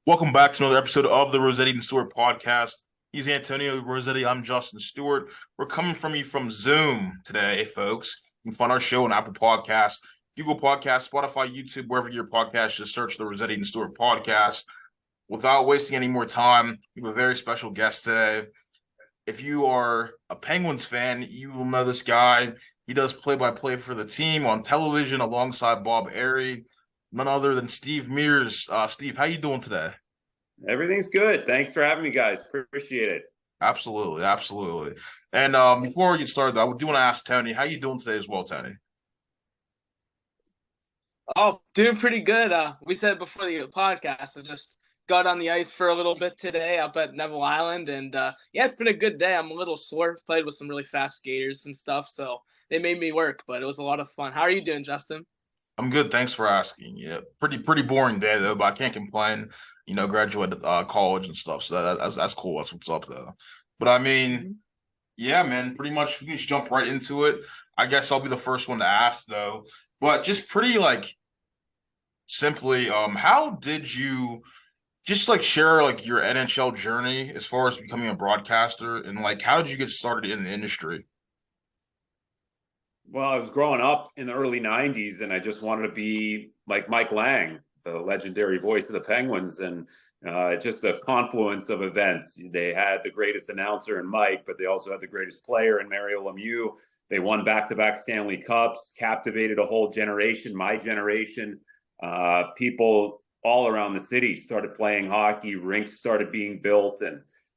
Welcome back to another episode of the Rossetti and Stewart Podcast. He's Antonio Rossetti. I'm Justin Stewart. We're coming from you from Zoom today, folks. You can find our show on Apple Podcasts, Google Podcasts, Spotify, YouTube, wherever your podcast. Just search the Rossetti and Stewart Podcast. Without wasting any more time, we have a very special guest today. If you are a Penguins fan, you will know this guy. He does play-by-play for the team on television alongside Bob Airy. None other than Steve Mears. Steve, how you doing today? Everything's good. Thanks for having me, guys. Appreciate it. Absolutely. And before we get started, I do want to ask Tony, how you doing today as well, Tony? Oh, doing pretty good. We said before the podcast, I just got on the ice for a little bit today up at Neville Island, and it's been a good day. I'm a little sore. Played with some really fast skaters and stuff, so they made me work, but it was a lot of fun. How are you doing, Justin? I'm good. Thanks for asking. Yeah, pretty boring day though, but I can't complain. You know, graduated college and stuff, so that's cool. That's what's up though. But I mean, yeah, man, pretty much we can just jump right into it. I guess I'll be the first one to ask though. But just pretty simply, how did you just share your NHL journey as far as becoming a broadcaster and how did you get started in the industry? Well, I was growing up in the early 90s, and I just wanted to be like Mike Lang, the legendary voice of the Penguins, and just a confluence of events. They had the greatest announcer in Mike, but they also had the greatest player in Mario Lemieux. They won back-to-back Stanley Cups, captivated a whole generation, my generation. People all around the city started playing hockey. Rinks started being built,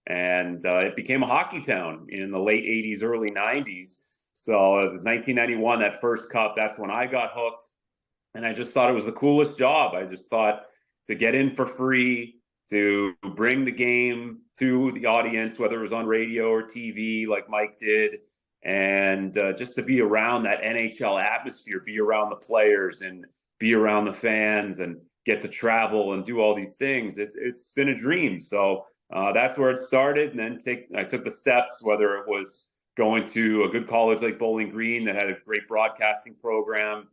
and it became a hockey town in the late 80s, early 90s. So it was 1991, that first cup. That's when I got hooked. And I just thought it was the coolest job. I just thought to get in for free, to bring the game to the audience, whether it was on radio or TV like Mike did, and just to be around that NHL atmosphere, be around the players and be around the fans and get to travel and do all these things. It's been a dream. So that's where it started. And then I took the steps, whether it was going to a good college like Bowling Green that had a great broadcasting program,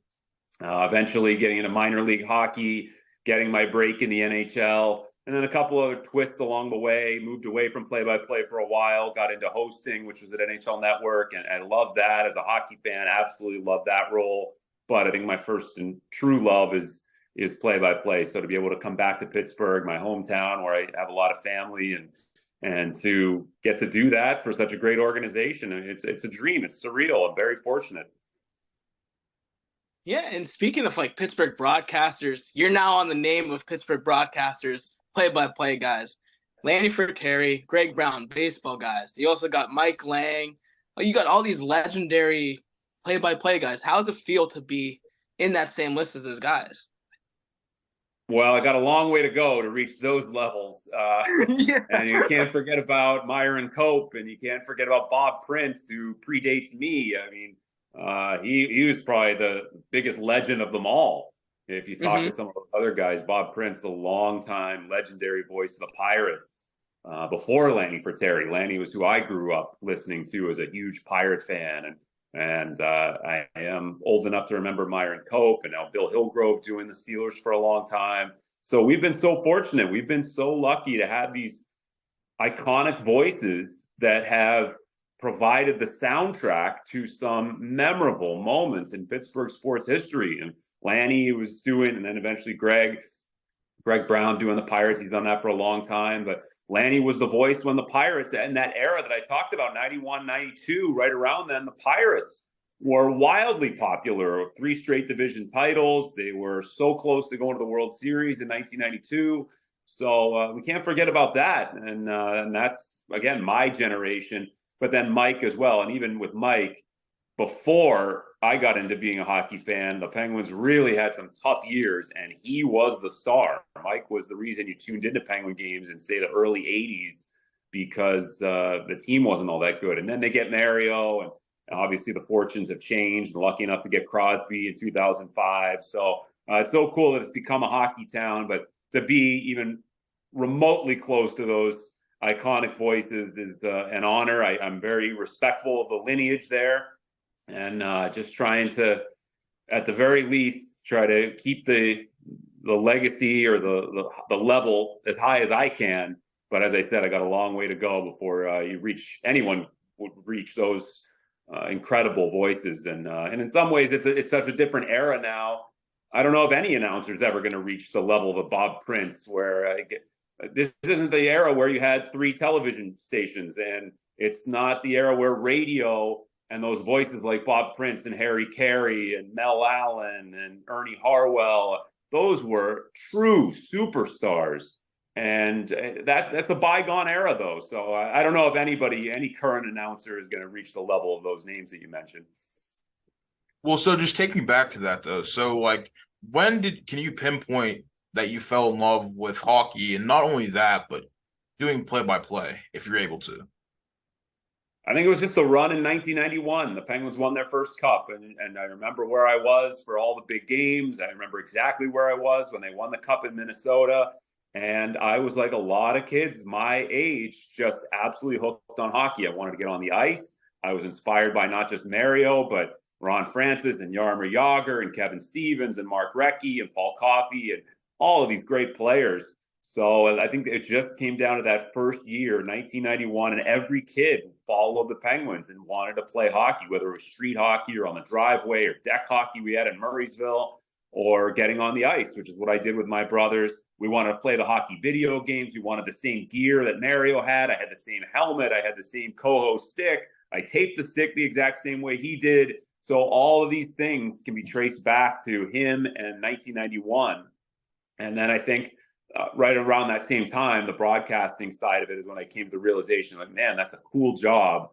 eventually getting into minor league hockey, getting my break in the NHL, and then a couple other twists along the way, moved away from play-by-play for a while, got into hosting, which was at NHL Network, and I loved that as a hockey fan, absolutely loved that role. But I think my first and true love is play-by-play. So to be able to come back to Pittsburgh, my hometown, where I have a lot of family, and to get to do that for such a great organization, it's a dream. It's surreal. I'm very fortunate. Yeah, and speaking of Pittsburgh broadcasters, you're now on the name of Pittsburgh broadcasters, play-by-play guys. Lanny Terry, Greg Brown, baseball guys. You also got Mike Lang. You got all these legendary play-by-play guys. How does it feel to be in that same list as those guys? Well, I got a long way to go to reach those levels. Yeah. And you can't forget about Myron Cope, and you can't forget about Bob Prince, who predates me. I mean, he was probably the biggest legend of them all. If you talk to some of the other guys, Bob Prince, the longtime legendary voice of the Pirates, before Lanny Terry. Lanny was who I grew up listening to as a huge Pirate fan, and I am old enough to remember Myron Cope, and now Bill Hillgrove doing the Steelers for a long time. So we've been so fortunate. We've been so lucky to have these iconic voices that have provided the soundtrack to some memorable moments in Pittsburgh sports history. And Lanny was doing, and then eventually Greg Brown doing the Pirates. He's done that for a long time. But Lanny was the voice when the Pirates, in that era that I talked about, 91, 92, right around then, the Pirates were wildly popular. 3 straight division titles. They were so close to going to the World Series in 1992. So we can't forget about that. And that's, again, my generation. But then Mike as well. And even with Mike, before I got into being a hockey fan, the Penguins really had some tough years, and he was the star. Mike was the reason you tuned into Penguin games in, say, the early 80s, because the team wasn't all that good. And then they get Mario, and obviously the fortunes have changed. Lucky enough to get Crosby in 2005. So it's so cool that it's become a hockey town, but to be even remotely close to those iconic voices is an honor. I'm very respectful of the lineage there, and just trying to, at the very least, try to keep the the legacy or the level as high as I can. But as I said, I got a long way to go before anyone would reach those incredible voices. And in some ways, it's such a different era now. I don't know if any announcer is ever going to reach the level of a Bob Prince, where this isn't the era where you had 3 television stations, and it's not the era where radio and those voices like Bob Prince and Harry Carey and Mel Allen and Ernie Harwell, those were true superstars. And that's a bygone era, though. So I don't know if any current announcer is going to reach the level of those names that you mentioned. Well, so just take me back to that, though. So, like, can you pinpoint that you fell in love with hockey, and not only that, but doing play-by-play, if you're able to? I think it was just the run in 1991. The Penguins won their first cup, and I remember where I was for all the big games. I remember exactly where I was when they won the cup in Minnesota. And I was like a lot of kids my age, just absolutely hooked on hockey. I wanted to get on the ice. I was inspired by not just Mario, but Ron Francis and Jaromir Jagr and Kevin Stevens and Mark Recchi and Paul Coffey and all of these great players. So I think it just came down to that first year, 1991, and every kid followed the Penguins and wanted to play hockey, whether it was street hockey or on the driveway or deck hockey we had in Murraysville, or getting on the ice, which is what I did with my brothers. We wanted to play the hockey video games. We wanted the same gear that Mario had. I had the same helmet. I had the same Coho stick. I taped the stick the exact same way he did. So all of these things can be traced back to him and 1991. And then I think right around that same time, the broadcasting side of it is when I came to the realization, like, man, that's a cool job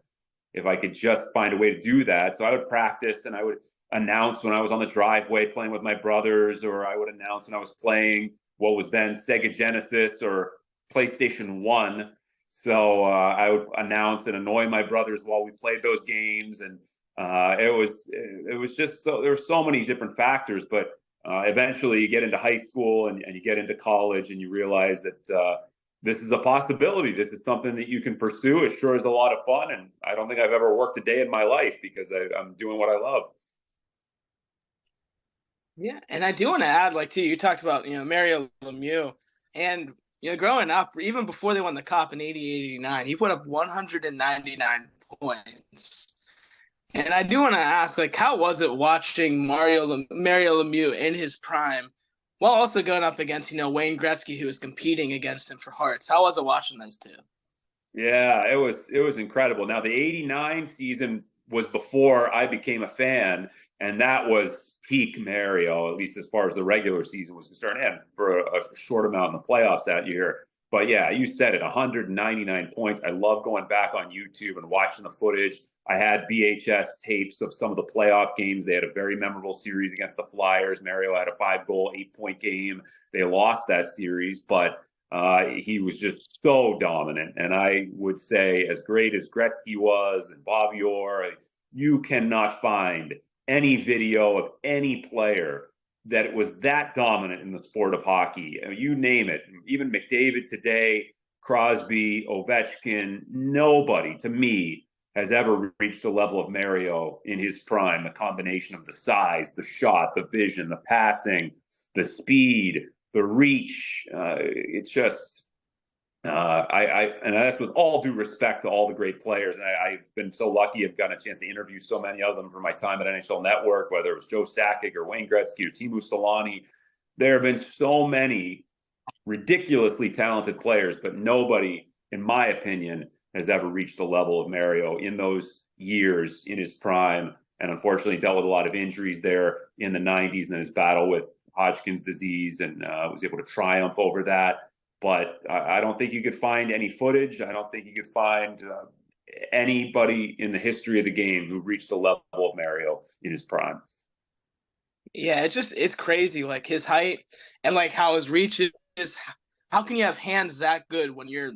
if I could just find a way to do that. So I would practice and I would announce when I was on the driveway playing with my brothers, or I would announce when I was playing what was then Sega Genesis or PlayStation 1. So I would announce and annoy my brothers while we played those games. And it was just so, there were so many different factors, but eventually you get into high school and you get into college and you realize that this is a possibility. This is something that you can pursue. It sure is a lot of fun. And I don't think I've ever worked a day in my life because I'm doing what I love. Yeah, and I do want to add, like, too, you talked about, Mario Lemieux, and, growing up, even before they won the Cup in 88-89, he put up 199 points. And I do want to ask, like, how was it watching Mario Lemieux in his prime, while also going up against, Wayne Gretzky, who was competing against him for hearts? How was it watching those two? Yeah, it was incredible. Now, the 89 season was before I became a fan, and that was peak Mario, at least as far as the regular season was concerned, and for a short amount in the playoffs that year. But yeah, you said it, 199 points. I love going back on YouTube and watching the footage. I had VHS tapes of some of the playoff games. They had a very memorable series against the Flyers. Mario had a 5-goal, 8-point game. They lost that series, but he was just so dominant. And I would say, as great as Gretzky was and Bobby Orr, you cannot find any video of any player that was that dominant in the sport of hockey. You name it. Even McDavid today, Crosby, Ovechkin, nobody, to me, has ever reached the level of Mario in his prime. The combination of the size, the shot, the vision, the passing, the speed, the reach. It's just... and that's with all due respect to all the great players. And I've been so lucky. I've gotten a chance to interview so many of them for my time at NHL Network, whether it was Joe Sakic or Wayne Gretzky or Teemu Selanne. There have been so many ridiculously talented players, but nobody, in my opinion, has ever reached the level of Mario in those years in his prime. And unfortunately dealt with a lot of injuries there in the 90s and then his battle with Hodgkin's disease, and was able to triumph over that. But I don't think you could find any footage. I don't think you could find anybody in the history of the game who reached the level of Mario in his prime. Yeah, it's crazy, like his height and like how his reach is. How can you have hands that good when your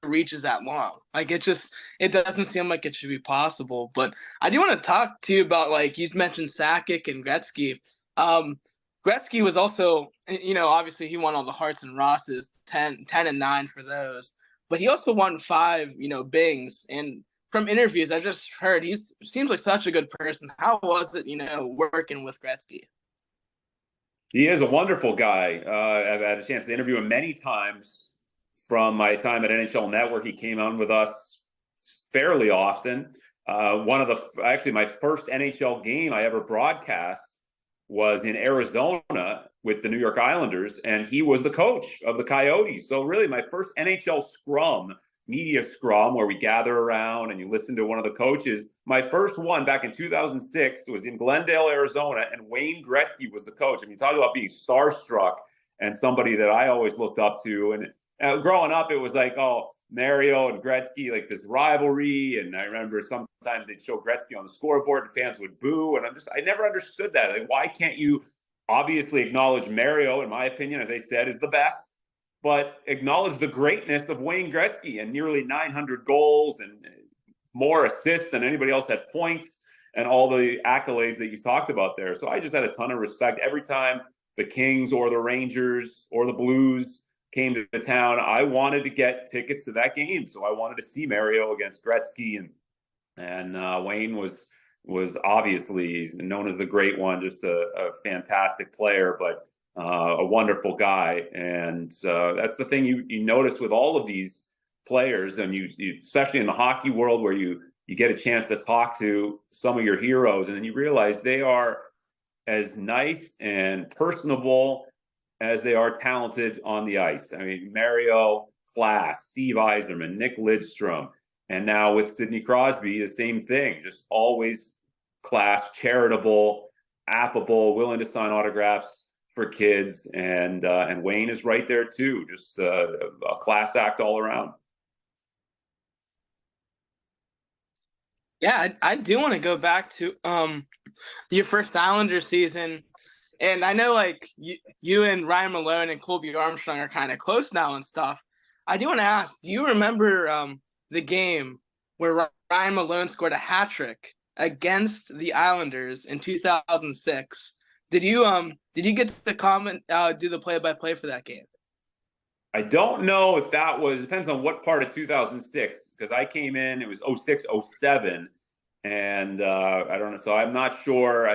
reach is that long? Like it doesn't seem like it should be possible. But I do want to talk to you about, like, you mentioned Sakic and Gretzky. Gretzky was also, obviously he won all the Hearts and Rosses, 10 and 9 for those. But he also won 5, Bings. And from interviews I've just heard, he seems like such a good person. How was it, working with Gretzky? He is a wonderful guy. I've had a chance to interview him many times from my time at NHL Network. He came on with us fairly often. Actually, my first NHL game I ever broadcast was in Arizona with the New York Islanders, and he was the coach of the Coyotes. So really, my first NHL media scrum, where we gather around and you listen to one of the coaches. My first one back in 2006 was in Glendale, Arizona, and Wayne Gretzky was the coach. I mean, talk about being starstruck and somebody that I always looked up to. And growing up, it was like, oh, Mario and Gretzky, like this rivalry. And I remember sometimes they'd show Gretzky on the scoreboard and fans would boo. And I never understood that. Like, why can't you obviously acknowledge Mario, in my opinion, as I said, is the best, but acknowledge the greatness of Wayne Gretzky and nearly 900 goals and more assists than anybody else had points and all the accolades that you talked about there. So I just had a ton of respect. Every time the Kings or the Rangers or the Blues came to town, I wanted to get tickets to that game. So I wanted to see Mario against Gretzky, and Wayne was obviously known as the great one, just a fantastic player, but a wonderful guy. And that's the thing you notice with all of these players, and you especially in the hockey world, where you get a chance to talk to some of your heroes, and then you realize they are as nice and personable as they are talented on the ice. I mean, Mario, class, Steve Yzerman, Nick Lidstrom, and now with Sidney Crosby, the same thing. Just always class, charitable, affable, willing to sign autographs for kids, and Wayne is right there too. Just a class act all around. Yeah, I do want to go back to your first Islander season, and I know like you and Ryan Malone and Colby Armstrong are kind of close now and stuff. I do want to ask, do you remember the game where Ryan Malone scored a hat trick against the Islanders in 2006? Did you get to comment do the play-by-play for that game? I don't know if that was, depends on what part of 2006, because I came in, it was 06, 07, and I don't know, so I'm not sure.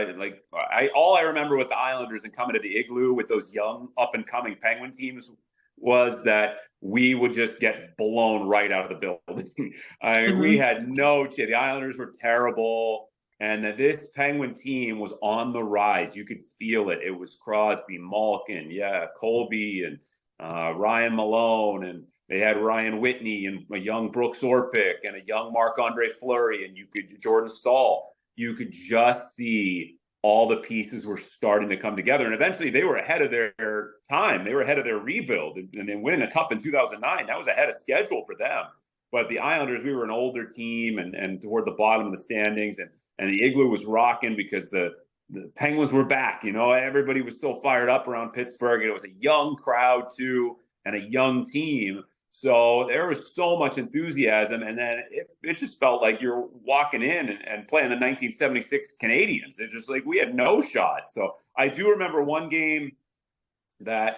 All I remember with the Islanders and coming to the Igloo with those young up-and-coming Penguin teams was that we would just get blown right out of the building. We had no chance. The Islanders were terrible, and that this Penguin team was on the rise. You could feel it. It was Crosby, Malkin, Colby, and Ryan Malone, and they had Ryan Whitney and a young Brooks Orpik and a young Marc-Andre Fleury, and Jordan Staal. You could just see all the pieces were starting to come together, and eventually they were ahead of their time. They were ahead of their rebuild, and then winning a cup in 2009, that was ahead of schedule for them. But the Islanders, we were an older team and toward the bottom of the standings, and the Igloo was rocking because the Penguins were back. You know, everybody was so fired up around Pittsburgh, and it was a young crowd too, and a young team. So there was so much enthusiasm, and then it just felt like you're walking in and playing the 1976 Canadiens. It's just like we had no shot. So I do remember one game that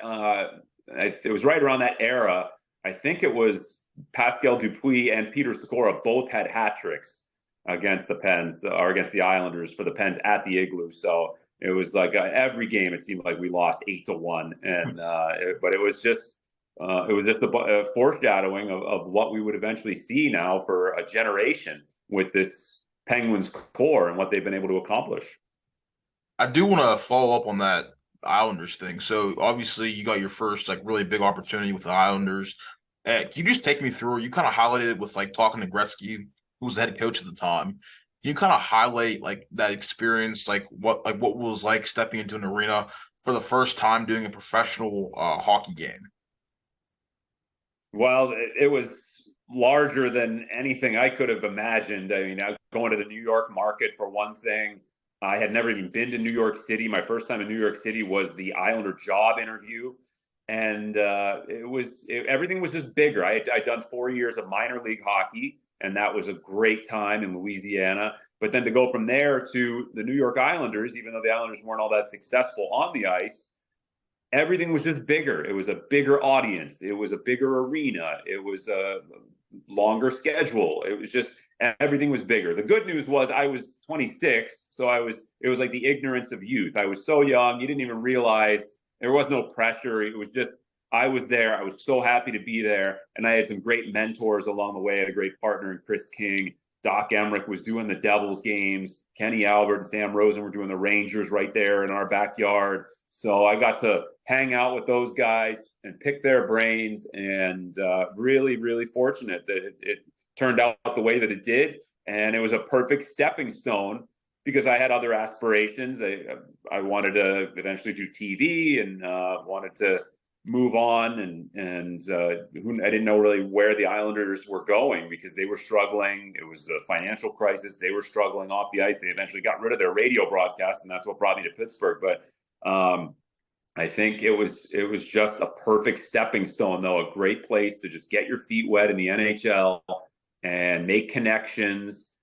it was right around that era. I think it was Pascal Dupuis and Peter Sikora both had hat tricks against the Pens, or against the Islanders for the Pens at the Igloo. So it was like every game it seemed like we lost 8-1, and but it was just a foreshadowing of what we would eventually see now for a generation with this Penguins core and what they've been able to accomplish. I do want to follow up on that Islanders thing. So obviously you got your first like really big opportunity with the Islanders. Can you just take me through? You kind of highlighted it with like talking to Gretzky, who was the head coach at the time. Can you kind of highlight like that experience, like what was like stepping into an arena for the first time doing a professional hockey game? Well, it was larger than anything I could have imagined. I mean, going to the New York market for one thing. I had never even been to New York City. My first time in New York City was the Islander job interview. And everything was just bigger. I'd done 4 years of minor league hockey, and that was a great time in Louisiana. But then to go from there to the New York Islanders, even though the Islanders weren't all that successful on the ice, everything was just bigger. It was a bigger audience. It was a bigger arena. It was longer schedule. It was just, everything was bigger. The good news was I was 26, so it was like the ignorance of youth. I was so young, you didn't even realize, there was no pressure. It was just, I was there. I was so happy to be there. And I had some great mentors along the way. I had a great partner in Chris King. Doc Emmerich was doing the Devils games. Kenny Albert and Sam Rosen were doing the Rangers right there in our backyard. So I got to hang out with those guys and pick their brains, and really, really fortunate that it turned out the way that it did. And it was a perfect stepping stone because I had other aspirations. I wanted to eventually do TV and wanted to move on, and I didn't know really where the Islanders were going because they were struggling. It was a financial crisis. They were struggling off the ice. They eventually got rid of their radio broadcast, and that's what brought me to Pittsburgh. But I think it was just a perfect stepping stone, though, a great place to just get your feet wet in the NHL and make connections.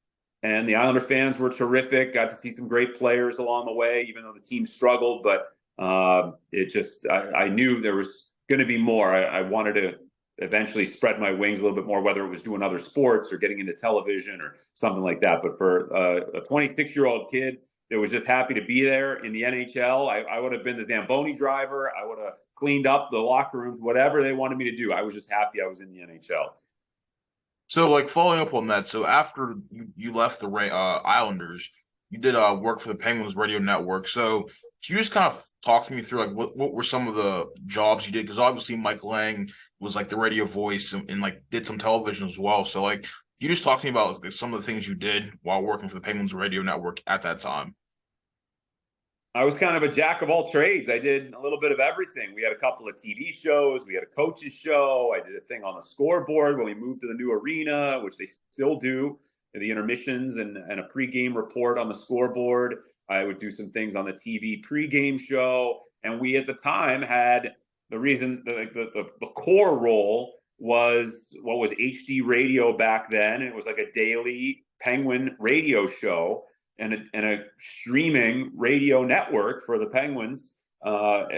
And the Islander fans were terrific. Got to see some great players along the way, even though the team struggled. But I knew there was going to be more. I wanted to eventually spread my wings a little bit more, whether it was doing other sports or getting into television or something like that. But for a 26-year-old kid that was just happy to be there in the NHL, I would have been the Zamboni driver. I would have cleaned up the locker rooms, whatever they wanted me to do. I was just happy I was in the NHL. So, like, following up on that, so after you left the Islanders, you did work for the Penguins radio network. So can you just kind of talk to me through, like, what were some of the jobs you did? Because obviously Mike Lang was, like, the radio voice and like, did some television as well. So, like, you just talk to me about, like, some of the things you did while working for the Penguins radio network at that time. I was kind of a jack of all trades. I did a little bit of everything. We had a couple of TV shows. We had a coach's show. I did a thing on the scoreboard when we moved to the new arena, which they still do, the intermissions and a pregame report on the scoreboard. I would do some things on the TV pregame show. And we, at the time, had the core role was what was HD radio back then. And it was like a daily Penguin radio show and a streaming radio network for the Penguins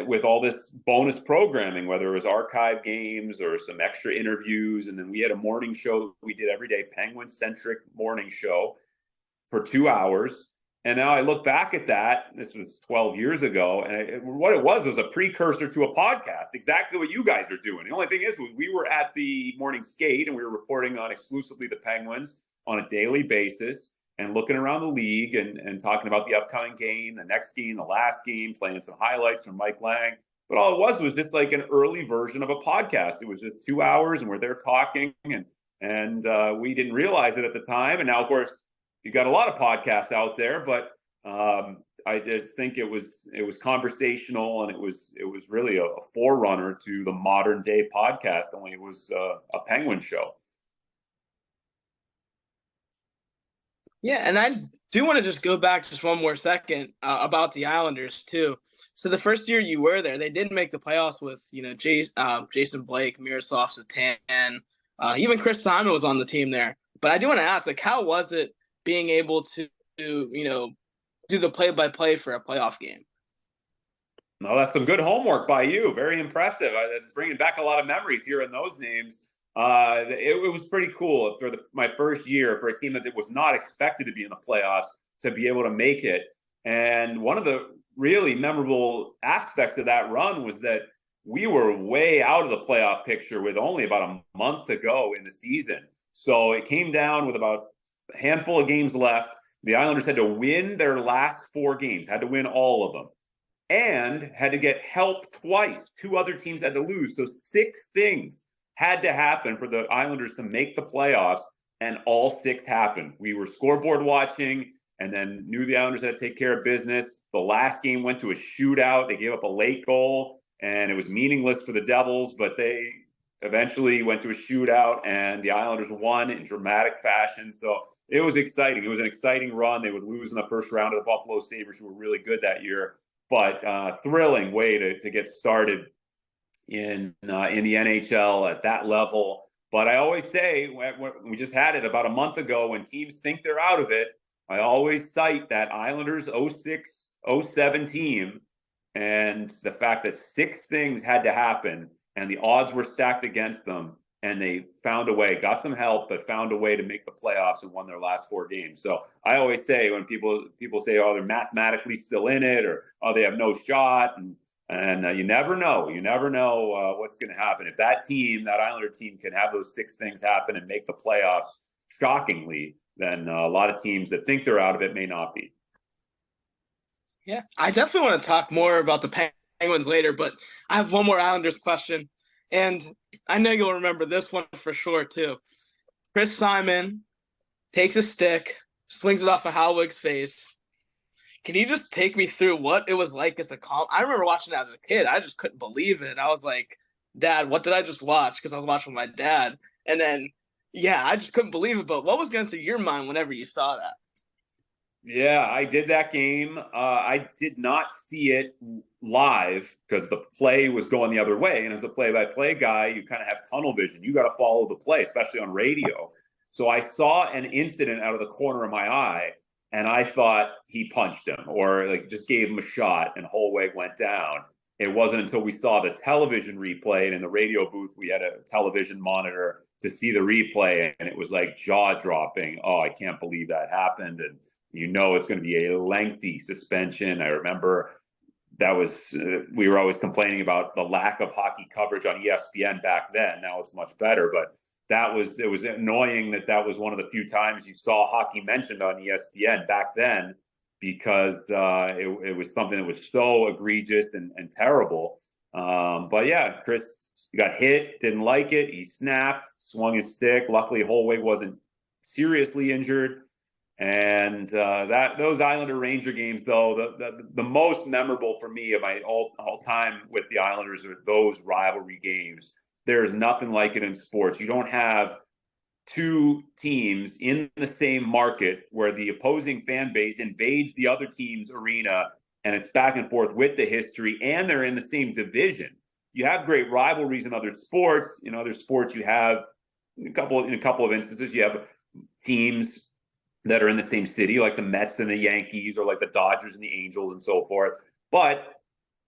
with all this bonus programming, whether it was archive games or some extra interviews. And then we had a morning show that we did every day, Penguin-centric morning show for 2 hours. And now I look back at that, this was 12 years ago, and what it was a precursor to a podcast, exactly what you guys are doing. The only thing is we were at the morning skate and we were reporting on exclusively the Penguins on a daily basis and looking around the league and talking about the upcoming game, the next game, the last game, playing some highlights from Mike Lang. But all it was just like an early version of a podcast. It was just 2 hours and we're there talking and we didn't realize it at the time. And now, of course, you got a lot of podcasts out there, but I just think it was conversational and it was really a forerunner to the modern day podcast, only it was a Penguin show. Yeah, and I do want to just go back just one more second about the Islanders too. So the first year you were there, they did make the playoffs with Jason Blake, Miroslav Satan, even Chris Simon was on the team there. But I do want to ask, like, how was it being able to do the play-by-play for a playoff game? No, that's some good homework by you. Very impressive. That's bringing back a lot of memories hearing those names. It was pretty cool for my first year for a team that was not expected to be in the playoffs to be able to make it. And one of the really memorable aspects of that run was that we were way out of the playoff picture with only about a month to go in the season. So it came down with about a handful of games left. The Islanders had to win their last 4 games, had to win all of them, and had to get help twice. 2 other teams had to lose. So 6 things had to happen for the Islanders to make the playoffs, and all 6 happened. We were scoreboard watching and then knew the Islanders had to take care of business. The last game went to a shootout. They gave up a late goal, and it was meaningless for the Devils, but they eventually went to a shootout, and the Islanders won in dramatic fashion. So it was exciting. It was an exciting run. They would lose in the first round of the Buffalo Sabres, who were really good that year. But thrilling way to get started in the NHL at that level. But I always say, we just had it about a month ago, when teams think they're out of it, I always cite that Islanders 06-07 team and the fact that 6 things had to happen and the odds were stacked against them. and they found a way, got some help, but found a way to make the playoffs and won their last 4 games. So I always say when people say, oh, they're mathematically still in it, or oh, they have no shot, and you never know. You never know what's going to happen. If that Islander team, can have those 6 things happen and make the playoffs shockingly, then a lot of teams that think they're out of it may not be. Yeah, I definitely want to talk more about the Penguins later, but I have one more Islanders question. And I know you'll remember this one for sure, too. Chris Simon takes a stick, swings it off of Howwick's face. Can you just take me through what it was like as a call? I remember watching it as a kid. I just couldn't believe it. I was like, Dad, what did I just watch? Because I was watching with my dad. And then, yeah, I just couldn't believe it. But what was going through your mind whenever you saw that? Yeah, I did that game. I did not see it live because the play was going the other way. And as a play-by-play guy, you kind of have tunnel vision. You got to follow the play, especially on radio. So I saw an incident out of the corner of my eye, and I thought he punched him or like just gave him a shot, and Holweg went down. It wasn't until we saw the television replay, and in the radio booth, we had a television monitor to see the replay, and it was like jaw-dropping. Oh, I can't believe that happened. And it's going to be a lengthy suspension. I remember that was we were always complaining about the lack of hockey coverage on ESPN back then. Now it's much better, but it was annoying that was one of the few times you saw hockey mentioned on ESPN back then, because it was something that was so egregious and terrible. But yeah, Chris got hit, didn't like it. He snapped, swung his stick. Luckily, Holweg wasn't seriously injured. And those Islander Ranger games, though, the most memorable for me of my all time with the Islanders are those rivalry games. There is nothing like it in sports. You don't have 2 teams in the same market where the opposing fan base invades the other team's arena, and it's back and forth with the history, and they're in the same division. You have great rivalries in other sports. In other sports, you have in a couple of instances, you have teams that are in the same city, like the Mets and the Yankees, or like the Dodgers and the Angels and so forth. But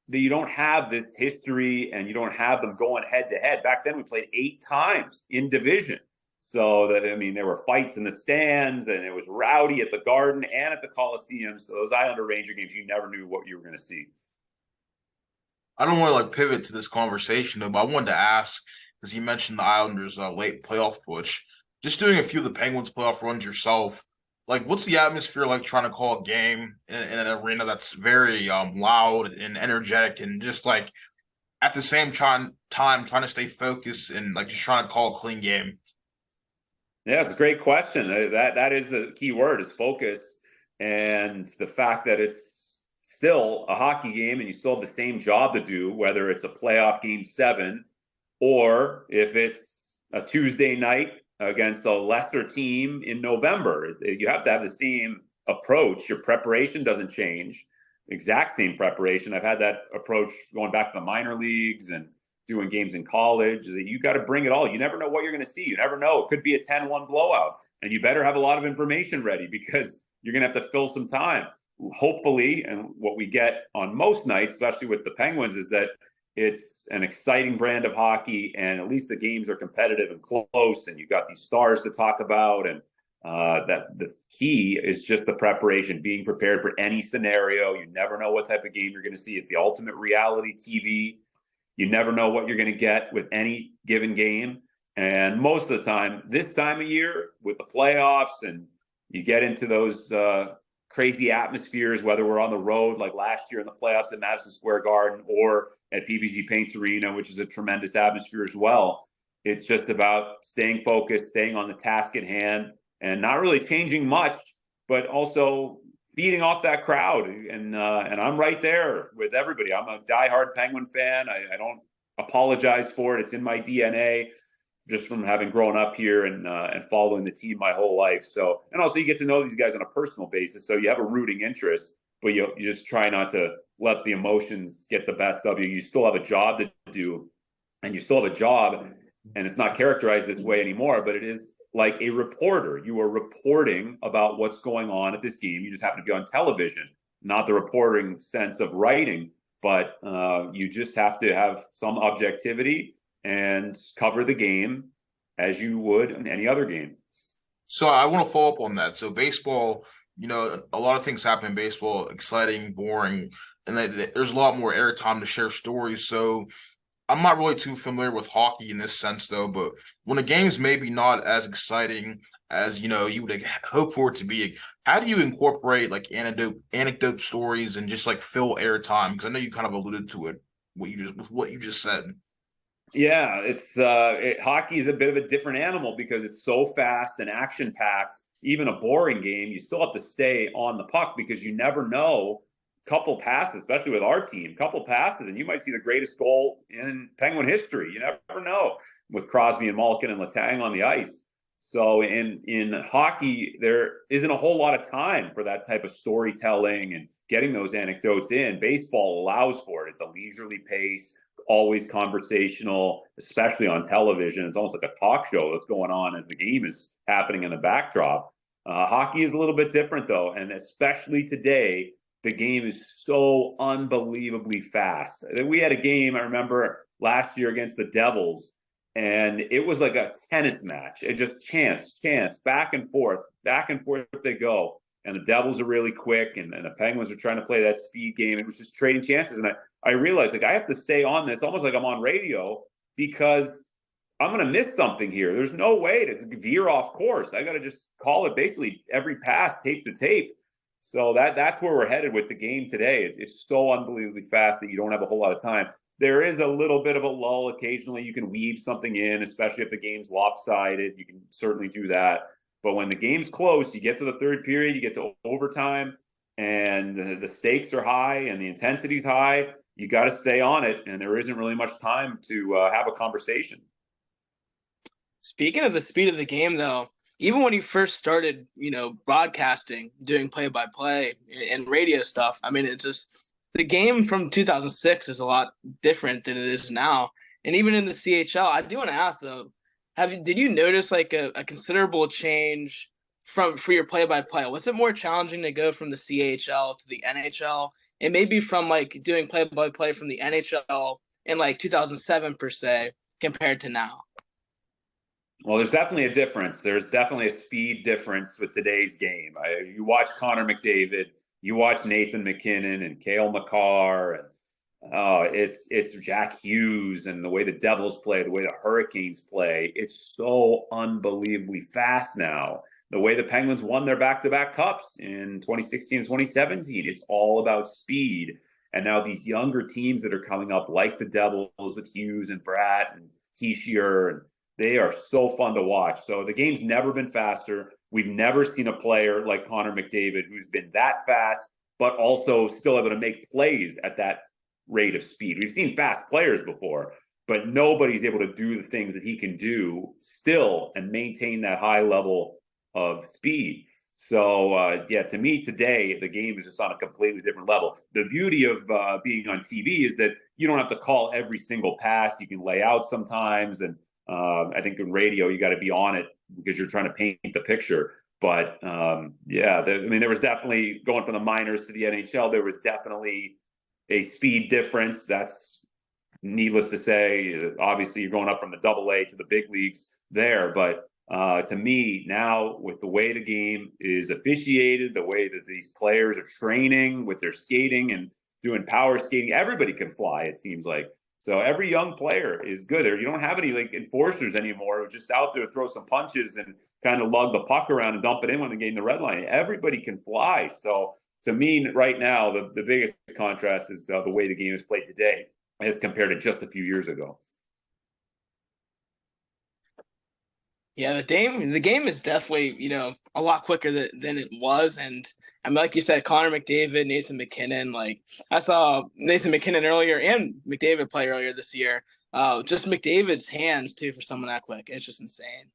you don't have this history, and you don't have them going head to head. Back then, we played 8 times in division. So there were fights in the stands, and it was rowdy at the Garden and at the Coliseum. So those Islander Ranger games, you never knew what you were going to see. I don't want to pivot to this conversation though, but I wanted to ask, because you mentioned the Islanders' late playoff push. Just doing a few of the Penguins playoff runs yourself, what's the atmosphere like trying to call a game in an arena that's very loud and energetic, and just at the same time trying to stay focused and just trying to call a clean game? Yeah, it's a great question. That is the key word, is focus, and the fact that it's still a hockey game and you still have the same job to do, whether it's a playoff game 7 or if it's a Tuesday night against a lesser team in November. You have to have the same approach. Your preparation doesn't change. Exact same preparation. I've had that approach going back to the minor leagues and doing games in college. You got to bring it all. You never know what you're going to see. You never know. It could be a 10-1 blowout, and you better have a lot of information ready, because you're going to have to fill some time. Hopefully, and what we get on most nights, especially with the Penguins, is that it's an exciting brand of hockey, and at least the games are competitive and close, and you've got these stars to talk about. And that the key is just the preparation, being prepared for any scenario. You never know what type of game you're going to see. It's the ultimate reality TV. You never know what you're going to get with any given game. And most of the time, this time of year with the playoffs, and you get into those crazy atmospheres, whether we're on the road like last year in the playoffs at Madison Square Garden or at PPG Paints Arena, which is a tremendous atmosphere as well. It's just about staying focused, staying on the task at hand, and not really changing much, but also feeding off that crowd. And I'm right there with everybody. I'm a diehard Penguin fan. I don't apologize for it. It's in my DNA, just from having grown up here and following the team my whole life. So, and also you get to know these guys on a personal basis. So you have a rooting interest, but you just try not to let the emotions get the best of you. You still have a job to do, and you still have a job, and it's not characterized this way anymore, but it is like a reporter. You are reporting about what's going on at this game. You just happen to be on television, not the reporting sense of writing, but you just have to have some objectivity and cover the game as you would in any other game. So I want to follow up on that. So baseball, a lot of things happen in baseball, exciting, boring, and there's a lot more airtime to share stories. So I'm not really too familiar with hockey in this sense, though. But when a game's maybe not as exciting as you would hope for it to be, how do you incorporate like anecdote stories and just like fill airtime? Because I know you kind of alluded to it with what you just said. Yeah, hockey is a bit of a different animal because it's so fast and action packed. Even a boring game, you still have to stay on the puck because you never know. Couple passes, especially with our team, couple passes, and you might see the greatest goal in Penguin history. You never know with Crosby and Malkin and Letang on the ice. So in hockey, there isn't a whole lot of time for that type of storytelling and getting those anecdotes in. Baseball allows for it. It's a leisurely pace, always conversational, especially on television. It's almost like a talk show that's going on as the game is happening in the backdrop. Hockey is a little bit different, though, and especially today, the game is so unbelievably fast. We had a game, I remember, last year against the Devils, and it was like a tennis match. It just chance, back and forth they go. And the Devils are really quick, and the Penguins are trying to play that speed game. It was just trading chances. And I realized, like, I have to stay on this almost like I'm on radio because I'm going to miss something here. There's no way to veer off course. I got to just call it basically every pass, tape to tape. So that's where we're headed with the game today. It's so unbelievably fast that you don't have a whole lot of time. There is a little bit of a lull. Occasionally you can weave something in, especially if the game's lopsided. You can certainly do that. But when the game's close, you get to the third period, you get to overtime, and the stakes are high and the intensity's high. You got to stay on it, and there isn't really much time to have a conversation. Speaking of the speed of the game, though, even when you first started, broadcasting, doing play-by-play and radio stuff, I mean, it's just the game from 2006 is a lot different than it is now. And even in the CHL, I do want to ask, though, did you notice like a considerable change for your play-by-play? Was it more challenging to go from the CHL to the NHL, and maybe from like doing play-by-play from the NHL in like 2007 per se compared to now? Well, there's definitely a difference. There's definitely a speed difference with today's game. You watch Connor McDavid, you watch Nathan McKinnon and Cale Makar, and it's Jack Hughes, and the way the Devils play, the way the Hurricanes play. It's so unbelievably fast now. The way the Penguins won their back-to-back cups in 2016 and 2017, it's all about speed. And now these younger teams that are coming up, like the Devils with Hughes and Bratt and Heischier, and they are so fun to watch. So the game's never been faster. We've never seen a player like Connor McDavid who's been that fast, but also still able to make plays at that rate of speed. We've seen fast players before, but nobody's able to do the things that he can do still and maintain that high level of speed. So, to me today, the game is just on a completely different level. The beauty of being on TV is that you don't have to call every single pass. You can lay out sometimes, and I think in radio, you got to be on it because you're trying to paint the picture. But there was definitely, going from the minors to the NHL, there was definitely a speed difference. That's needless to say. Obviously, you're going up from the AA to the big leagues there. But to me, now with the way the game is officiated, the way that these players are training with their skating and doing power skating, everybody can fly, it seems like. So every young player is good there. You don't have any like enforcers anymore who are just out there to throw some punches and kind of lug the puck around and dump it in when they get in the red line. Everybody can fly. So to me right now, the biggest contrast is the way the game is played today as compared to just a few years ago. Yeah, the game is definitely, a lot quicker than it was. And I mean, like you said, Connor McDavid, Nathan McKinnon, like I saw Nathan McKinnon earlier and McDavid play earlier this year. Just McDavid's hands too for someone that quick. It's just insane.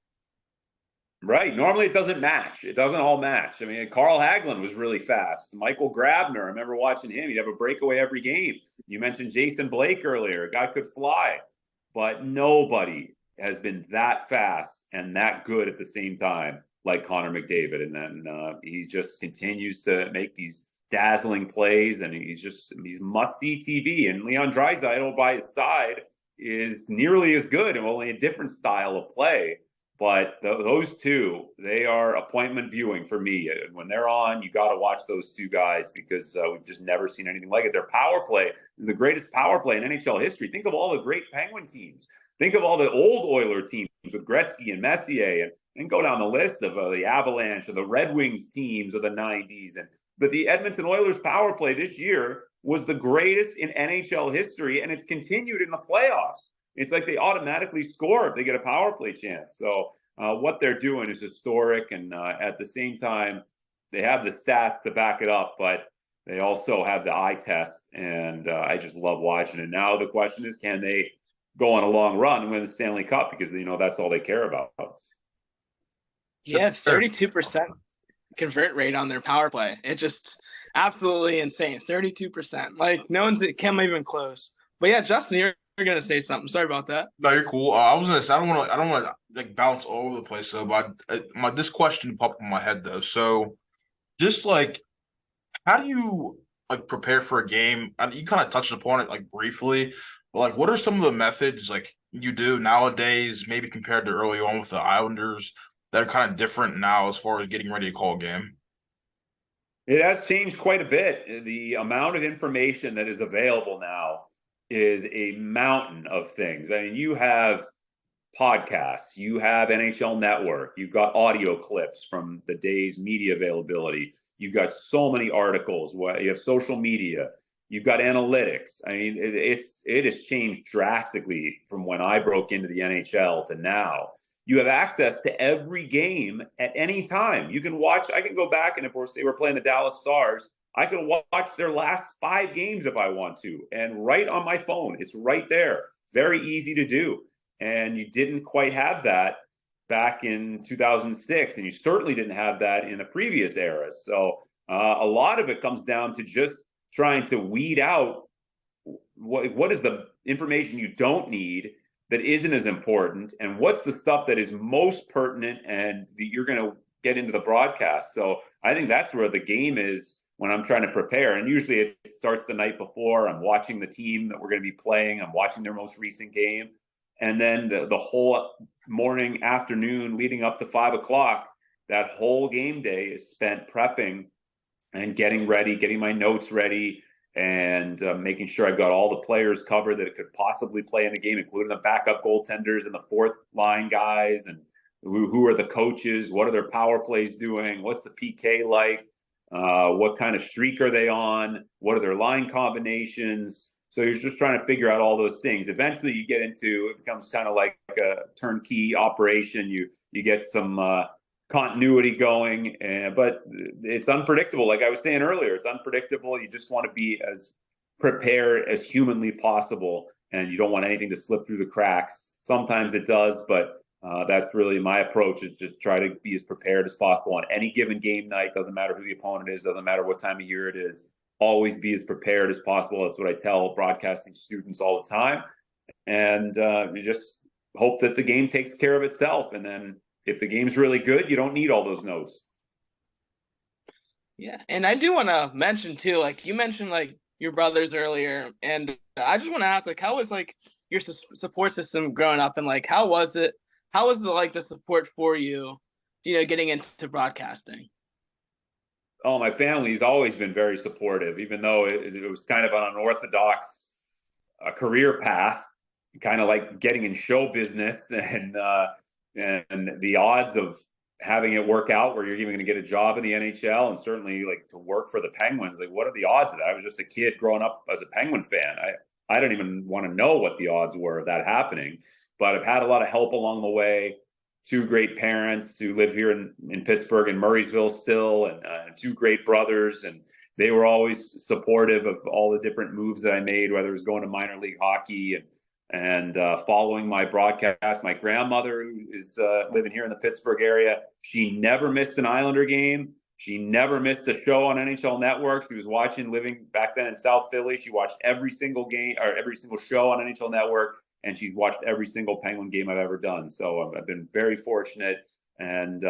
Right. Normally it doesn't match. It doesn't all match. I mean, Carl Hagelin was really fast. Michael Grabner, I remember watching him. He'd have a breakaway every game. You mentioned Jason Blake earlier. A guy could fly. But nobody has been that fast and that good at the same time like Connor McDavid. And then he just continues to make these dazzling plays, and he's must-see TV. And Leon Draisaitl by his side is nearly as good, and only a different style of play. But those two, they are appointment viewing for me. And when they're on, you got to watch those two guys because we've just never seen anything like it. Their power play is the greatest power play in NHL history. Think of all the great Penguin teams. Think of all the old Oiler teams with Gretzky and Messier, and go down the list of the Avalanche or the Red Wings teams of the 90s. But the Edmonton Oilers power play this year was the greatest in NHL history, and it's continued in the playoffs. It's like they automatically score if they get a power play chance. So what they're doing is historic, and at the same time, they have the stats to back it up, but they also have the eye test, and I just love watching it. Now the question is, can they go on a long run and win the Stanley Cup? Because, that's all they care about. Yeah, 32% convert rate on their power play. It's just absolutely insane. 32%. Like, no one's can't even close. But yeah, Justin, you're gonna say something. Sorry about that. No, you're cool. I was gonna say I don't want to like bounce all over the place. So, but this question popped in my head though. So, just like, how do you like prepare for a game? And you kind of touched upon it like briefly, but like, what are some of the methods like you do nowadays, maybe compared to early on with the Islanders, that are kind of different now as far as getting ready to call a game? It has changed quite a bit. The amount of information that is available now is a mountain of things. I mean, you have podcasts, you have NHL Network, you've got audio clips from the day's media availability, you've got so many articles, you have social media, you've got analytics. I mean, it has changed drastically from when I broke into the NHL to now. You have access to every game at any time. You can watch. I can go back, and if we're playing the Dallas Stars, I can watch their last 5 games if I want to, and right on my phone. It's right there. Very easy to do. And you didn't quite have that back in 2006, and you certainly didn't have that in the previous eras. So a lot of it comes down to just trying to weed out what is the information you don't need that isn't as important, and what's the stuff that is most pertinent and that you're going to get into the broadcast. So I think that's where the game is when I'm trying to prepare. And usually it starts the night before. I'm watching the team that we're going to be playing. I'm watching their most recent game. And then the whole morning, afternoon leading up to 5 o'clock, that whole game day is spent prepping and getting ready, getting my notes ready, and making sure I've got all the players covered that could possibly play in the game, including the backup goaltenders and the fourth line guys, and who are the coaches, what are their power plays doing, what's the PK like, what kind of streak are they on, what are their line combinations. So you're just trying to figure out all those things. Eventually you get into, it becomes kind of like a turnkey operation. You get some continuity going, but it's unpredictable. Like I was saying earlier, it's unpredictable. You just want to be as prepared as humanly possible, and you don't want anything to slip through the cracks. Sometimes it does, but that's really my approach, is just try to be as prepared as possible on any given game night. Doesn't matter who the opponent is, doesn't matter what time of year it is. Always be as prepared as possible. That's what I tell broadcasting students all the time. And you just hope that the game takes care of itself. And then if the game's really good, you don't need all those notes. Yeah, and I do want to mention too, like you mentioned like your brothers earlier, and I just want to ask, like, how was like your support system growing up, and like how was it? How was the support for you, getting into broadcasting? Oh, my family's always been very supportive, even though it was kind of an unorthodox career path, kind of like getting in show business, and the odds of having it work out where you're even going to get a job in the NHL, and certainly like to work for the Penguins. Like, what are the odds of that? I was just a kid growing up as a Penguin fan. I don't even want to know what the odds were of that happening, but I've had a lot of help along the way. 2 great parents who live here in Pittsburgh and Murraysville still, and 2 great brothers. And they were always supportive of all the different moves that I made, whether it was going to minor league hockey and following my broadcast. My grandmother, who is living here in the Pittsburgh area, she never missed an Islander game. She never missed a show on NHL Network. She was living back then in South Philly. She watched every single game or every single show on NHL Network, and she's watched every single Penguin game I've ever done. So I've been very fortunate, and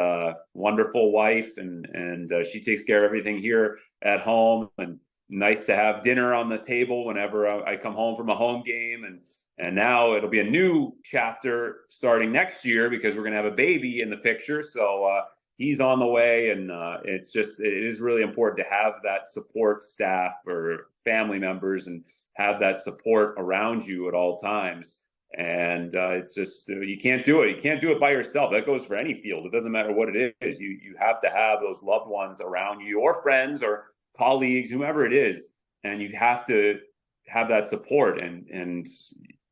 wonderful wife, and she takes care of everything here at home. And nice to have dinner on the table whenever I come home from a home game. And now it'll be a new chapter starting next year because we're going to have a baby in the picture. So he's on the way. And it is really important to have that support staff or family members and have that support around you at all times. And it's just, you can't do it. You can't do it by yourself. That goes for any field. It doesn't matter what it is. You have to have those loved ones around you, or friends or colleagues, whomever it is. And you have to have that support, and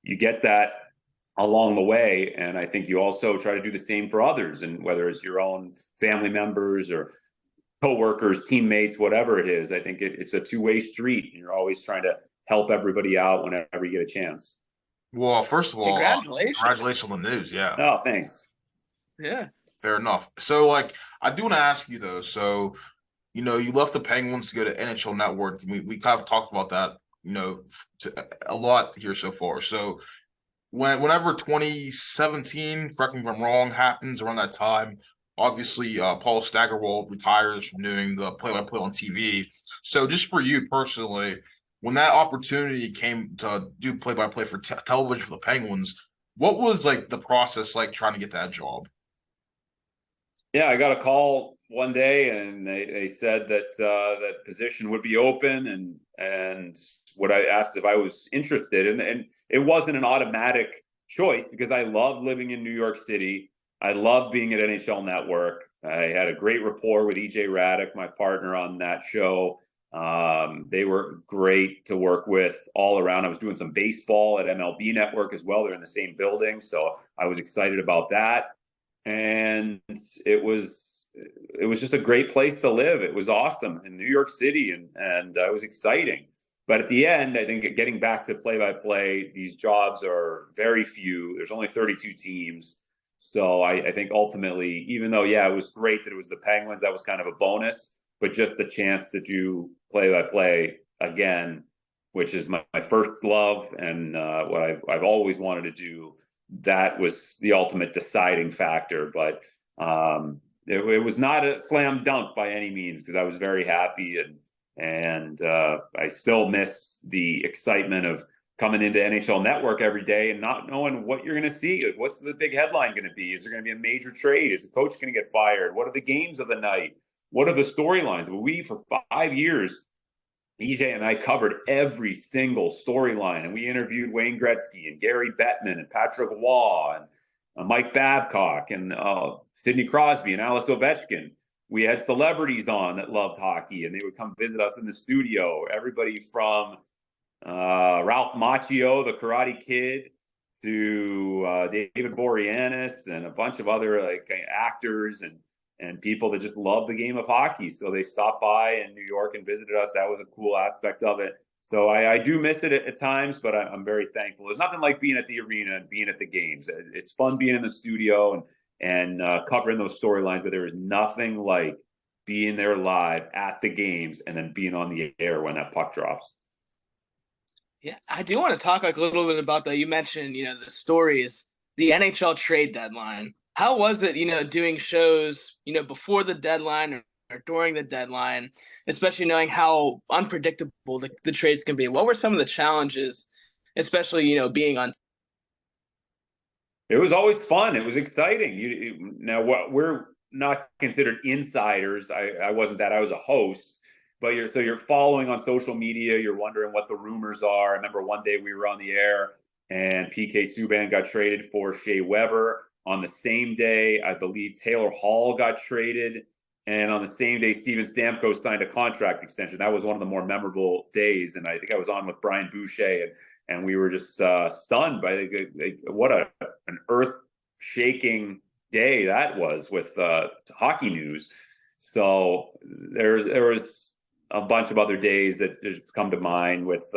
you get that along the way. And I think you also try to do the same for others, and whether it's your own family members or coworkers, teammates, whatever it is, I think it's a two-way street. And you're always trying to help everybody out whenever you get a chance. Well, first of all, congratulations on the news. Yeah. Oh, thanks. Yeah. Fair enough. So, like, I do want to ask you though. So, you left the Penguins to go to NHL Network. We kind of talked about that, a lot here so far. So, whenever 2017, correct me if I'm wrong, happens around that time, obviously Paul Steigerwald retires from doing the play-by-play on TV. So, just for you personally, when that opportunity came to do play-by-play for television for the Penguins, what was like the process like trying to get that job? Yeah, I got a call one day, and they said that that position would be open, and what I asked if I was interested, and it wasn't an automatic choice because I love living in New York City. I love being at NHL Network. I had a great rapport with EJ Raddick, my partner on that show. They were great to work with all around. I was doing some baseball at MLB Network as well. They're in the same building, so I was excited about that. And it was just a great place to live. It was awesome in New York City, and it was exciting. But at the end, I think getting back to play-by-play, these jobs are very few. There's only 32 teams. So I think ultimately, even though, yeah, it was great that it was the Penguins, that was kind of a bonus, but just the chance to do play-by-play again, which is my first love and what I've always wanted to do, that was the ultimate deciding factor. But it was not a slam dunk by any means, because I was very happy, and I still miss the excitement of coming into NHL Network every day and not knowing what you're going to see. What's the big headline going to be? Is there going to be a major trade? Is the coach going to get fired? What are the games of the night? What are the storylines? We, for 5 years, EJ and I covered every single storyline, and we interviewed Wayne Gretzky and Gary Bettman and Patrick Waugh and Mike Babcock and Sidney Crosby and Alex Ovechkin. We had celebrities on that loved hockey, and they would come visit us in the studio. Everybody from Ralph Macchio, the Karate Kid, to David Boreanaz and a bunch of other actors and people that just love the game of hockey. So they stopped by in New York and visited us. That was a cool aspect of it. So I do miss it at times, but I'm very thankful. There's nothing like being at the arena and being at the games. It's fun being in the studio and covering those storylines, but there is nothing like being there live at the games and then being on the air when that puck drops. Yeah, I do want to talk a little bit about that. You mentioned, the stories, the NHL trade deadline. How was it, doing shows, before the deadline or during the deadline, especially knowing how unpredictable the trades can be? What were some of the challenges, especially, being on? It was always fun. It was exciting. Now, we're not considered insiders. I wasn't that. I was a host. But you're following on social media. You're wondering what the rumors are. I remember one day we were on the air, and PK Subban got traded for Shea Weber. On the same day, I believe Taylor Hall got traded. And on the same day, Steven Stamkos signed a contract extension. That was one of the more memorable days. And I think I was on with Brian Boucher, and we were just stunned by what an earth-shaking day that was with hockey news. So there was a bunch of other days that just come to mind with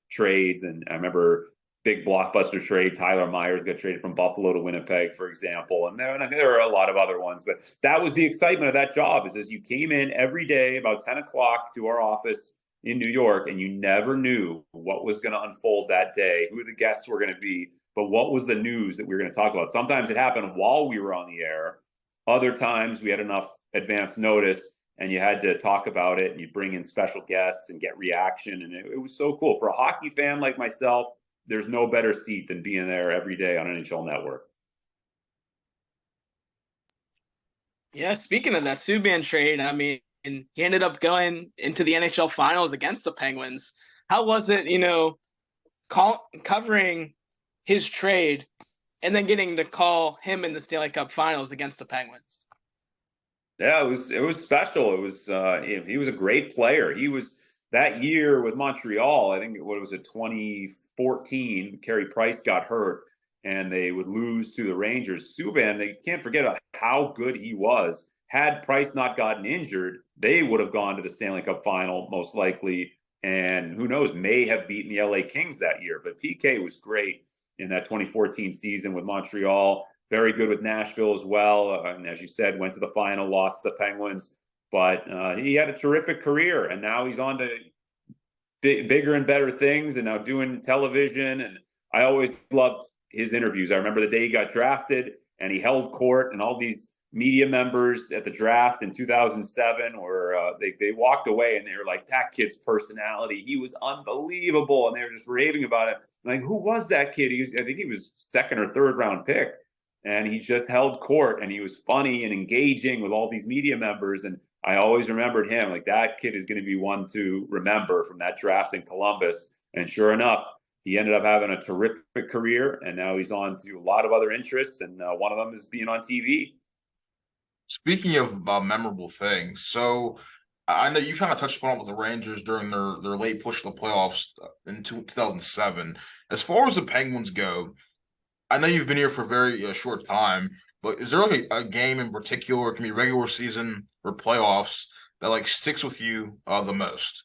trades. And I remember big blockbuster trade. Tyler Myers got traded from Buffalo to Winnipeg, for example. And there are a lot of other ones, but that was the excitement of that job, is as you came in every day about 10 o'clock to our office in New York, and you never knew what was going to unfold that day, who the guests were going to be, but what was the news that we were going to talk about. Sometimes it happened while we were on the air. Other times we had enough advance notice and you had to talk about it, and you bring in special guests and get reaction. And it was so cool. For a hockey fan like myself, there's no better seat than being there every day on NHL Network. Yeah, speaking of that Subban trade, I mean, he ended up going into the NHL Finals against the Penguins. How was it, covering his trade and then getting to call him in the Stanley Cup Finals against the Penguins? Yeah, it was special. It was he was a great player. He was that year with Montreal. I think what was it, 2014? Carey Price got hurt, and they would lose to the Rangers. Subban, you can't forget how good he was. Had Price not gotten injured, they would have gone to the Stanley Cup Final most likely, and who knows, may have beaten the LA Kings that year. But PK was great in that 2014 season with Montreal. Very good with Nashville as well. And as you said, went to the final, lost to the Penguins. But he had a terrific career, and now he's on to bigger and better things, and now doing television. And I always loved his interviews. I remember the day he got drafted, and he held court, and all these media members at the draft in 2007 where they walked away, and they were like, that kid's personality, he was unbelievable. And they were just raving about it. Like, who was that kid? I think he was second or third round pick. And he just held court, and he was funny and engaging with all these media members. And I always remembered him. Like, that kid is going to be one to remember from that draft in Columbus. And sure enough, he ended up having a terrific career, and now he's on to a lot of other interests. And one of them is being on TV. Speaking of memorable things, so I know you kind of touched upon it with the Rangers during their late push to the playoffs in 2007. As far as the Penguins go, I know you've been here for a very short time, but is there like a game in particular, it can be regular season or playoffs, that like sticks with you the most?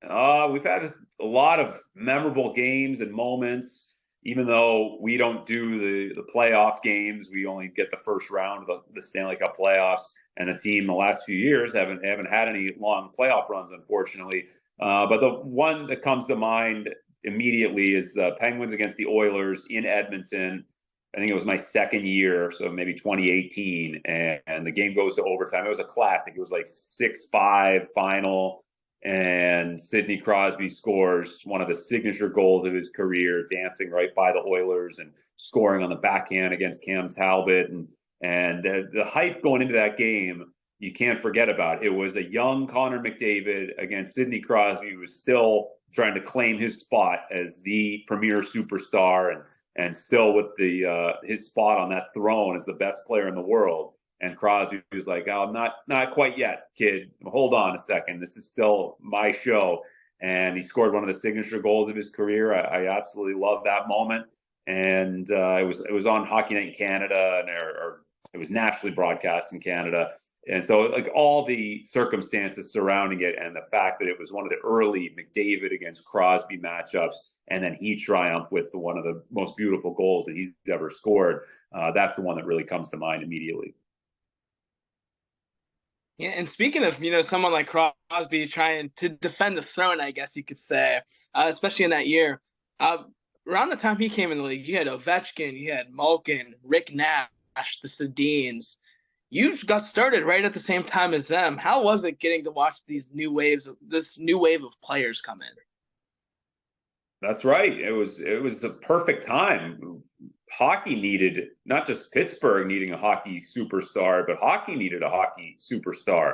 We've had a lot of memorable games and moments. Even though we don't do the playoff games, we only get the first round of the Stanley Cup playoffs. And the team the last few years haven't had any long playoff runs, unfortunately. But the one that comes to mind immediately is the Penguins against the Oilers in Edmonton. I think it was my second year, so maybe 2018, and the game goes to overtime. It was a classic. It was like 6-5 final, and Sidney Crosby scores one of the signature goals of his career, dancing right by the Oilers and scoring on the backhand against Cam Talbot. And the hype going into that game, you can't forget about. It was a young Connor McDavid against Sidney Crosby, who was still trying to claim his spot as the premier superstar and still with his spot on that throne as the best player in the world. And Crosby was like, "Oh, not quite yet, kid. Hold on a second. This is still my show." And he scored one of the signature goals of his career. I absolutely love that moment. And it was on Hockey Night in Canada, or it was nationally broadcast in Canada. And so, like, all the circumstances surrounding it, and the fact that it was one of the early McDavid against Crosby matchups, and then he triumphed with one of the most beautiful goals that he's ever scored. That's the one that really comes to mind immediately. Yeah, and speaking of, someone like Crosby trying to defend the throne, I guess you could say, especially in that year, around the time he came in the league, you had Ovechkin, you had Malkin, Rick Nash, the Sedins. You got started right at the same time as them. How was it getting to watch this new wave of players come in? That's right. It was a perfect time. Hockey needed, not just Pittsburgh needing a hockey superstar, but hockey needed a hockey superstar,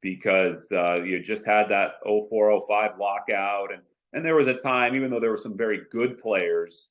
because you just had that 04-05 lockout. And there was a time, even though there were some very good players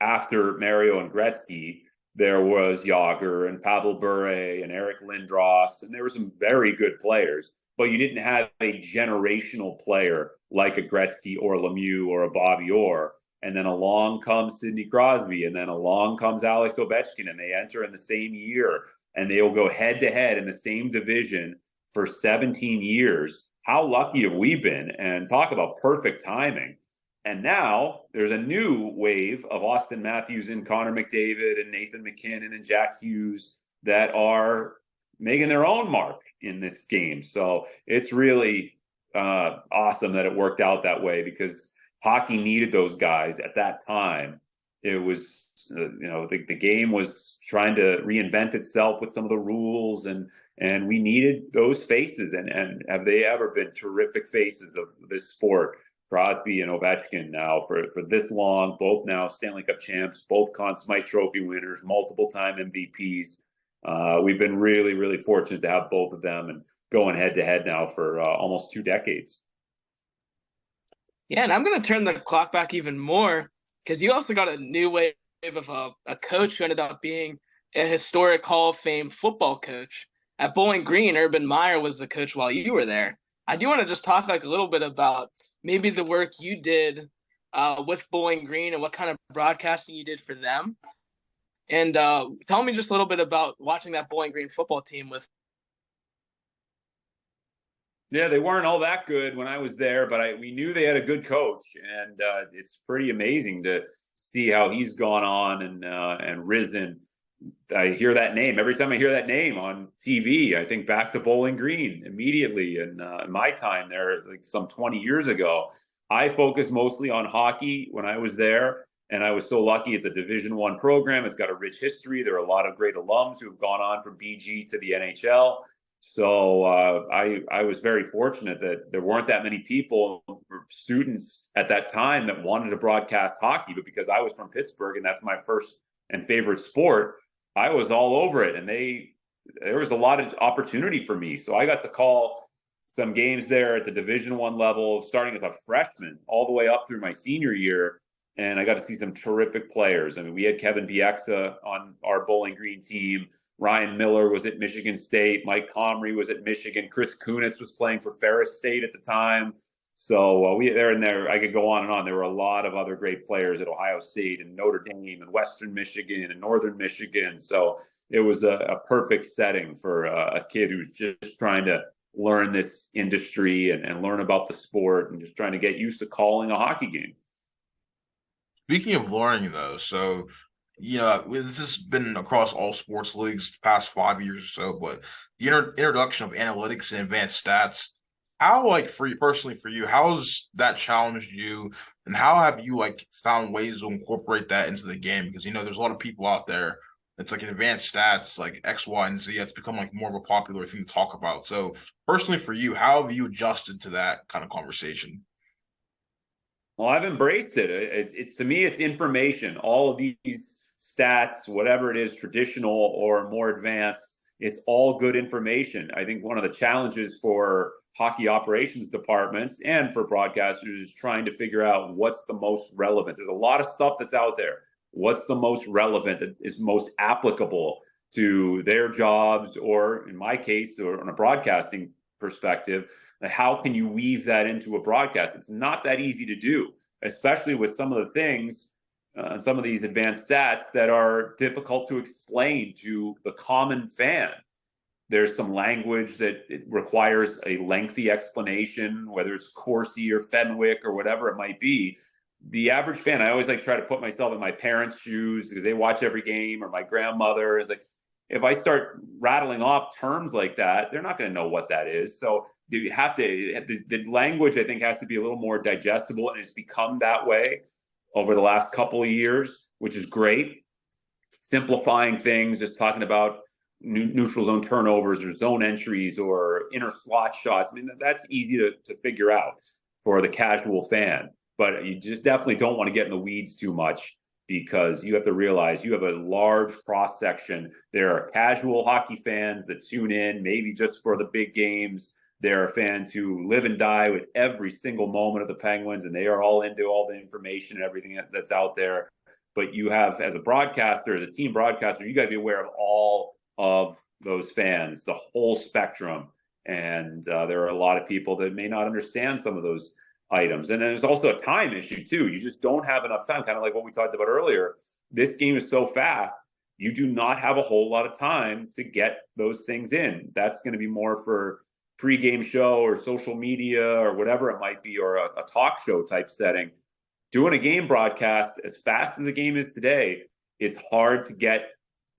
after Mario and Gretzky, there was Yager and Pavel Bure and Eric Lindros, and there were some very good players, but you didn't have a generational player like a Gretzky or a Lemieux or a Bobby Orr. And then along comes Sidney Crosby, and then along comes Alex Ovechkin, and they enter in the same year, and they will go head to head in the same division for 17 years. How lucky have we been? And talk about perfect timing. And now there's a new wave of Austin Matthews and Connor McDavid and Nathan McKinnon and Jack Hughes that are making their own mark in this game. So it's really awesome that it worked out that way, because hockey needed those guys at that time. It was, the game was trying to reinvent itself with some of the rules, and we needed those faces. And have they ever been terrific faces of this sport? Crosby and Ovechkin now for this long, both now Stanley Cup champs, both Conn Smythe Trophy winners, multiple time MVPs. We've been really, really fortunate to have both of them and going head to head now for almost 2 decades. Yeah, and I'm going to turn the clock back even more because you also got a new wave of a coach who ended up being a historic Hall of Fame football coach. At Bowling Green, Urban Meyer was the coach while you were there. I do want to just talk a little bit about maybe the work you did with Bowling Green and what kind of broadcasting you did for them. And tell me just a little bit about watching that Bowling Green football team with. Yeah, they weren't all that good when I was there, but we knew they had a good coach, and it's pretty amazing to see how he's gone on and risen. I hear that name every time I hear that name on TV. I think back to Bowling Green immediately, and my time there, some 20 years ago. I focused mostly on hockey when I was there, and I was so lucky. It's a Division I program. It's got a rich history. There are a lot of great alums who have gone on from BG to the NHL. So I was very fortunate that there weren't that many people, students at that time, that wanted to broadcast hockey. But because I was from Pittsburgh and that's my first and favorite sport, I was all over it. And there was a lot of opportunity for me. So I got to call some games there at the Division I level, starting as a freshman all the way up through my senior year. And I got to see some terrific players. I mean, we had Kevin Bieksa on our Bowling Green team. Ryan Miller was at Michigan State. Mike Comrie was at Michigan. Chris Kunitz was playing for Ferris State at the time. So I could go on and on. There were a lot of other great players at Ohio State and Notre Dame and Western Michigan and Northern Michigan. So it was a perfect setting for a kid who's just trying to learn this industry and learn about the sport and just trying to get used to calling a hockey game. Speaking of learning, though, so this has been across all sports leagues the past 5 years or so, but the introduction of analytics and advanced stats, how, for you personally, how has that challenged you, and how have you found ways to incorporate that into the game? Because there's a lot of people out there. It's advanced stats like X, Y, and Z. It's become more of a popular thing to talk about. So personally for you, how have you adjusted to that kind of conversation? Well, I've embraced it. It's to me, it's information. All of these stats, whatever it is, traditional or more advanced, it's all good information. I think one of the challenges for hockey operations departments and for broadcasters is trying to figure out what's the most relevant. There's a lot of stuff that's out there. What's the most relevant, that is most applicable to their jobs, or in my case, or on a broadcasting perspective, how can you weave that into a broadcast? It's not that easy to do, especially with some of the things, some of these advanced stats that are difficult to explain to the common fan. There's some language that it requires a lengthy explanation, whether it's Corsi or Fenwick or whatever it might be. The average fan, I always try to put myself in my parents' shoes because they watch every game, or my grandmother is if I start rattling off terms like that, they're not going to know what that is. So you have to, the language, I think, has to be a little more digestible, and it's become that way over the last couple of years, which is great. Simplifying things, just talking about neutral zone turnovers or zone entries or inner slot shots. I mean, that's easy to figure out for the casual fan, but you just definitely don't want to get in the weeds too much, because you have to realize you have a large cross section. There are casual hockey fans that tune in maybe just for the big games. There are fans who live and die with every single moment of the Penguins, and they are all into all the information and everything that's out there. But you have, as a broadcaster, as a team broadcaster, you got to be aware of all of those fans, the whole spectrum. And there are a lot of people that may not understand some of those items. And then there's also a time issue too. You just don't have enough time, kind of like what we talked about earlier. This game is so fast, you do not have a whole lot of time to get those things in. That's going to be more for pregame show or social media or whatever it might be, or a talk show type setting. Doing a game broadcast, as fast as the game is today, it's hard to get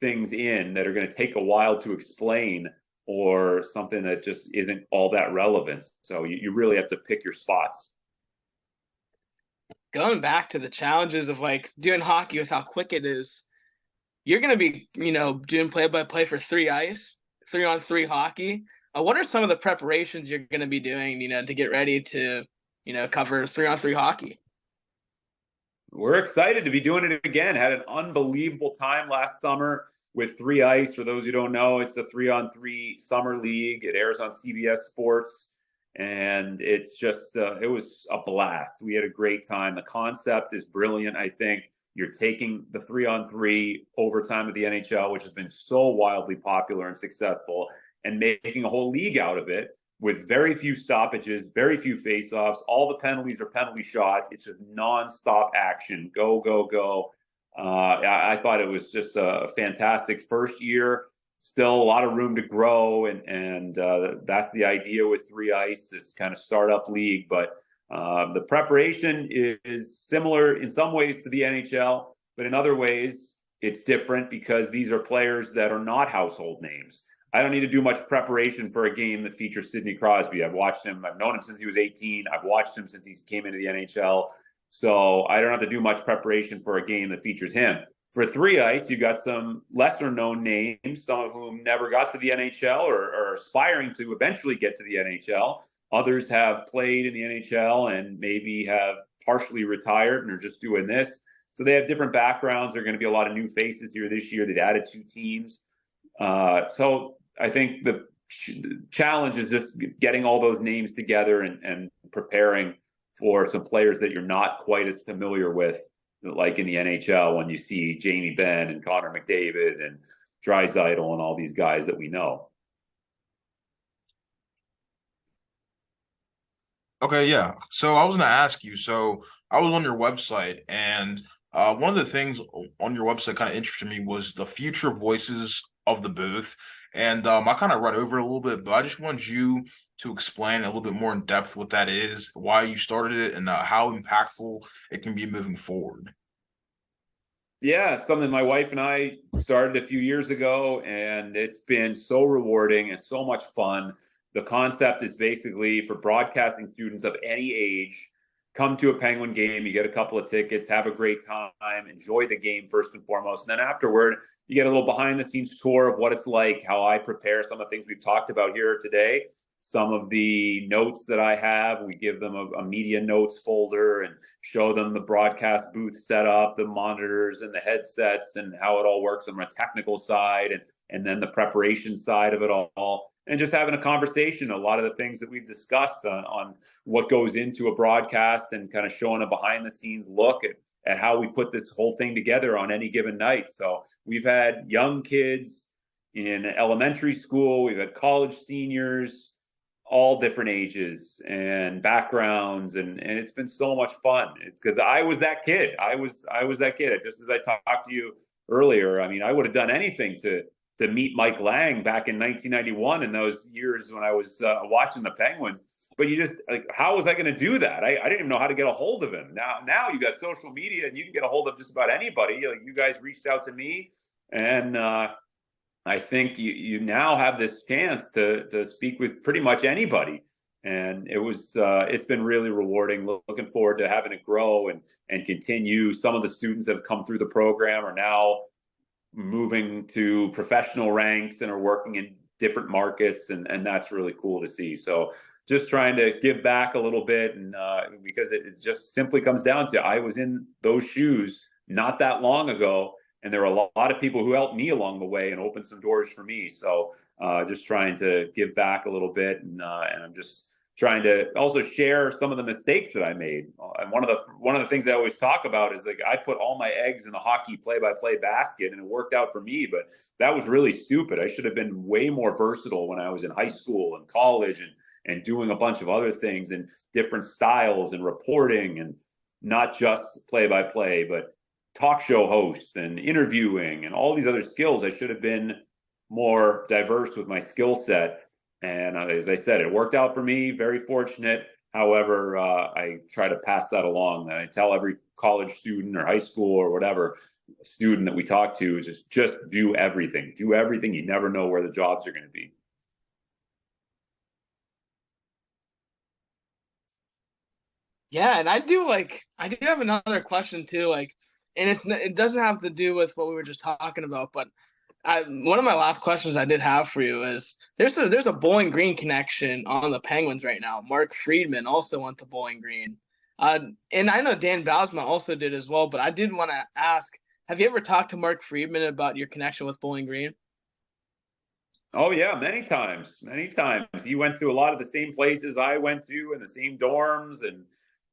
things in that are going to take a while to explain, or something that just isn't all that relevant. So you really have to pick your spots. going back to the challenges of like doing hockey with how quick it is, you're going to be, doing play-by-play for 3-ice, 3-on-3 hockey. What are some of the preparations you're going to be doing, to get ready to, cover 3-on-3 hockey? We're excited to be doing it again. Had an unbelievable time last summer with 3-ice. For those who don't know, it's a 3-on-3 summer league. It airs on CBS Sports, and it's just it was a blast. We had a great time. The concept is brilliant. I think you're taking the 3-on-3 overtime of the NHL, which has been so wildly popular and successful, and making a whole league out of it with very few stoppages, very few faceoffs. All the penalties are penalty shots. It's just nonstop action. Go, go, go. I thought it was just a fantastic first year. Still a lot of room to grow, and that's the idea with 3-ice, this kind of startup league. But the preparation is similar in some ways to the NHL, but in other ways it's different because these are players that are not household names. I don't need to do much preparation for a game that features Sidney Crosby. I've watched him. I've known him since he was 18. I've watched him since he came into the NHL. So I don't have to do much preparation for a game that features him. For 3-ice, you got some lesser known names, some of whom never got to the NHL or are aspiring to eventually get to the NHL. Others have played in the NHL and maybe have partially retired and are just doing this. So they have different backgrounds. There are going to be a lot of new faces here this year. They've added 2 teams. So I think the challenge is just getting all those names together and preparing for some players that you're not quite as familiar with, like in the NHL when you see Jamie Benn and Connor McDavid and Draisaitl and all these guys that we know. Okay, yeah. So I was going to ask you, so I was on your website, and one of the things on your website kind of interested me was the future voices of the booth. And I kind of read over it a little bit, but I just wanted you to explain a little bit more in depth what that is, why you started it, and how impactful it can be moving forward. Yeah, it's something my wife and I started a few years ago, and it's been so rewarding and so much fun. The concept is basically for broadcasting students of any age, come to a Penguin game, you get a couple of tickets, have a great time, enjoy the game first and foremost. And then afterward, you get a little behind the scenes tour of what it's like, how I prepare some of the things we've talked about here today. Some of the notes that I have, we give them a media notes folder and show them the broadcast booth setup, the monitors and the headsets and how it all works on a technical side, and then the preparation side of it all. And just having a conversation, a lot of the things that we've discussed on what goes into a broadcast and kind of showing a behind the scenes look at how we put this whole thing together on any given night. So we've had young kids in elementary school, we've had college seniors, all different ages and backgrounds, and it's been so much fun. It's because I was that kid. I was that kid. Just as I talked to you earlier, I mean, I would have done anything to meet Mike Lang back in 1991 in those years when I was watching the Penguins. But you just, like, how was I going to do that? I didn't even know how to get a hold of him. Now you got social media and you can get a hold of just about anybody. Like, you guys reached out to me, and I think you now have this chance to speak with pretty much anybody. And it's been really rewarding. Looking forward to having it grow and continue. Some of the students that have come through the program are now moving to professional ranks and are working in different markets, and that's really cool to see. So just trying to give back a little bit, and because it just simply comes down to, I was in those shoes not that long ago, and there were a lot of people who helped me along the way and opened some doors for me. So just trying to give back a little bit, and I'm just trying to also share some of the mistakes that I made. And one of the things I always talk about is, like, I put all my eggs in the hockey play-by-play basket, and it worked out for me, but that was really stupid. I should have been way more versatile when I was in high school and college and doing a bunch of other things and different styles and reporting, and not just play-by-play, but talk show host and interviewing and all these other skills. I should have been more diverse with my skill set. And as I said, it worked out for me, very fortunate. However, I try to pass that along. And I tell every college student or high school or whatever student that we talk to is just do everything. Do everything. You never know where the jobs are going to be. Yeah, and I do have another question too, and it doesn't have to do with what we were just talking about, but one of my last questions I did have for you is there's a Bowling Green connection on the Penguins right now. Mark Friedman also went to Bowling Green, and I know Dan Bausma also did as well. But I did want to ask, have you ever talked to Mark Friedman about your connection with Bowling Green? Oh yeah, many times, many times. He went to a lot of the same places I went to, and the same dorms,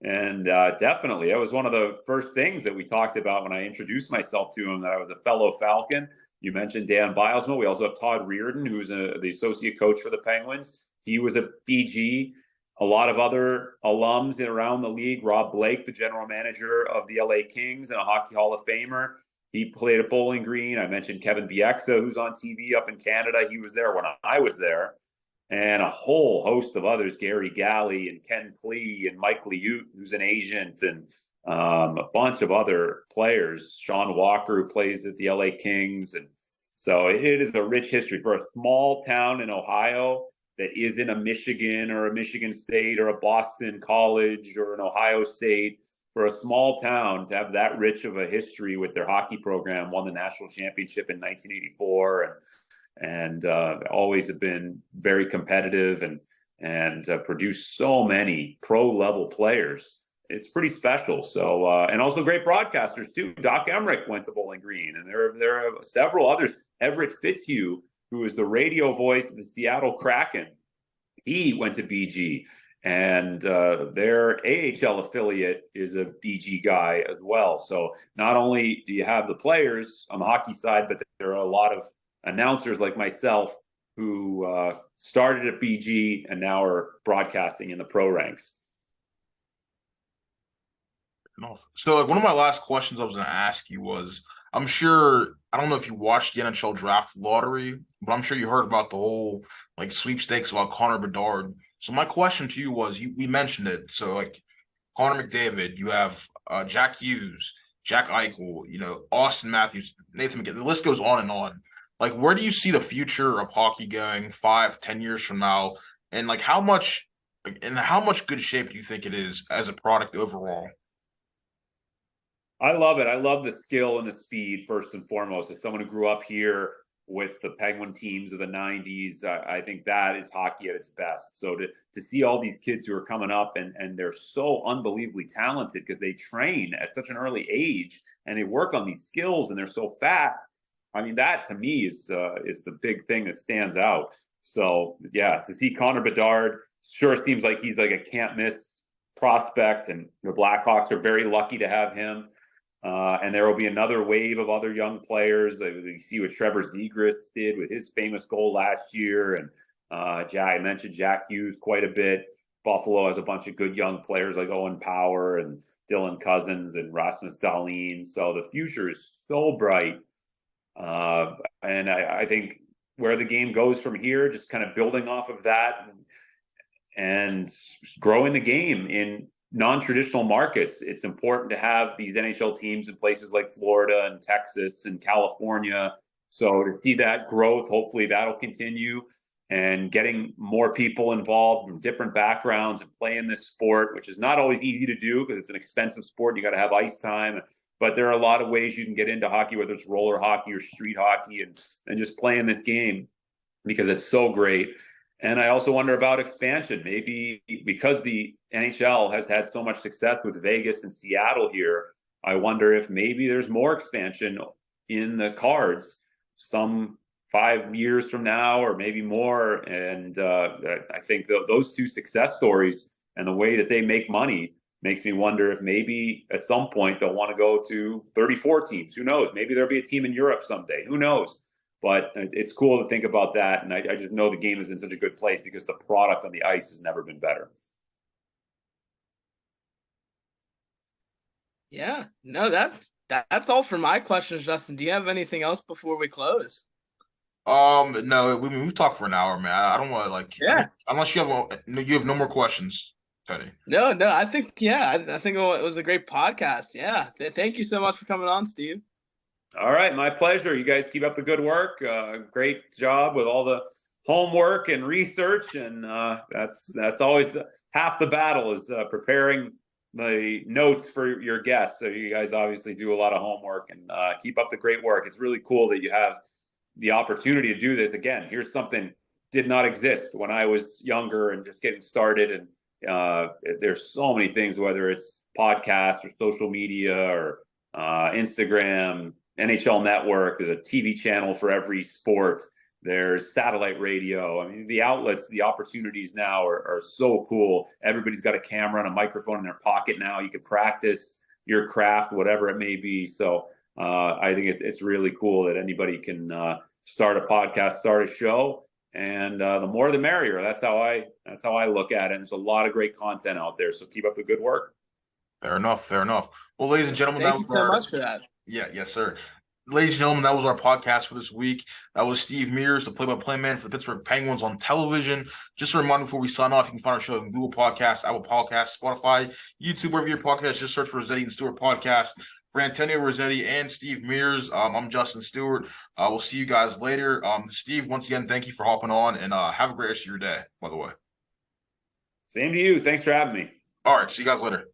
and definitely, that was one of the first things that we talked about when I introduced myself to him. That I was a fellow Falcon. You mentioned Dan Bilesma. We also have Todd Reardon, who's the associate coach for the Penguins. He was a BG. A lot of other alums around the league. Rob Blake, the general manager of the LA Kings and a Hockey Hall of Famer. He played at Bowling Green. I mentioned Kevin Bieksa, who's on TV up in Canada. He was there when I was there. And a whole host of others, Gary Galley and Ken Flee and Mike Liut, who's an agent, and a bunch of other players. Sean Walker, who plays at the LA Kings. And so it is a rich history for a small town in Ohio that isn't a Michigan or a Michigan State or a Boston College or an Ohio State. For a small town to have that rich of a history with their hockey program, won the national championship in 1984, and always have been very competitive and produced so many pro level players. It's pretty special. So and also great broadcasters too. Doc Emmerich went to Bowling Green, and there are several others. Everett Fitzhugh, who is the radio voice of the Seattle Kraken, he went to BG. And their AHL affiliate is a BG guy as well. So not only do you have the players on the hockey side, but there are a lot of announcers like myself who started at BG and now are broadcasting in the pro ranks. So one of my last questions I was going to ask you was, I don't know if you watched the NHL draft lottery, but I'm sure you heard about the whole sweepstakes about Connor Bedard. So my question to you was, we mentioned it. So Connor McDavid, you have Jack Hughes, Jack Eichel, Austin Matthews, Nathan McKinnon. The list goes on and on. Where do you see the future of hockey going 5-10 years from now? And how much good shape do you think it is as a product overall? I love it. I love the skill and the speed, first and foremost. As someone who grew up here with the Penguin teams of the 90s, I think that is hockey at its best. So to see all these kids who are coming up and they're so unbelievably talented because they train at such an early age and they work on these skills and they're so fast. I mean, that to me is the big thing that stands out. So yeah, to see Connor Bedard sure seems like he's like a can't miss prospect, and the Blackhawks are very lucky to have him. And there will be another wave of other young players. You see what Trevor Zegras did with his famous goal last year. And I mentioned Jack Hughes quite a bit. Buffalo has a bunch of good young players like Owen Power and Dylan Cousins and Rasmus Dahlin. So the future is so bright. And I think where the game goes from here, just kind of building off of that and growing the game in non-traditional markets. It's important to have these NHL teams in places like Florida and Texas and California. So to see that growth, hopefully that'll continue, and getting more people involved from different backgrounds and playing this sport, which is not always easy to do because it's an expensive sport. You got to have ice time, but there are a lot of ways you can get into hockey, whether it's roller hockey or street hockey, and just playing this game because it's so great. And I also wonder about expansion. Maybe because the NHL has had so much success with Vegas and Seattle here, I wonder if maybe there's more expansion in the cards some 5 years from now or maybe more. And I think those two success stories and the way that they make money makes me wonder if maybe at some point they'll want to go to 34 teams. Who knows? Maybe there'll be a team in Europe someday. Who knows? But it's cool to think about that. And I just know the game is in such a good place because the product on the ice has never been better. Yeah, no, that's all for my questions, Justin. Do you have anything else before we close? No, we've talked for an hour, man. I don't want to unless you have no more questions, Teddy. No, I think I think it was a great podcast. Yeah, thank you so much for coming on, Steve. All right, my pleasure. You guys keep up the good work. Great job with all the homework and research, and that's always half the battle is preparing the notes for your guests. So you guys obviously do a lot of homework, and keep up the great work. It's really cool that you have the opportunity to do this. Again, here's something did not exist when I was younger and just getting started. And there's so many things, whether it's podcasts or social media or Instagram, NHL Network. There's a TV channel for every sport. There's satellite radio. I mean, the outlets, the opportunities now are so cool. Everybody's got a camera and a microphone in their pocket now. You can practice your craft, whatever it may be. So I think it's really cool that anybody can start a podcast, start a show, and the more the merrier. That's how I look at it. And there's a lot of great content out there. So keep up the good work. Fair enough. Well, ladies and gentlemen, thank you so much for that. Yeah, yes, sir. Ladies and gentlemen, that was our podcast for this week. That was Steve Mears, the play-by-play man for the Pittsburgh Penguins on television. Just a reminder before we sign off, you can find our show on Google Podcasts, Apple Podcasts, Spotify, YouTube, wherever your podcast. Just search for Rossetti and Stewart Podcast. For Antonio Rossetti and Steve Mears, I'm Justin Stewart. We'll see you guys later. Steve, once again, thank you for hopping on, and have a great rest of your day, by the way. Same to you. Thanks for having me. All right, see you guys later.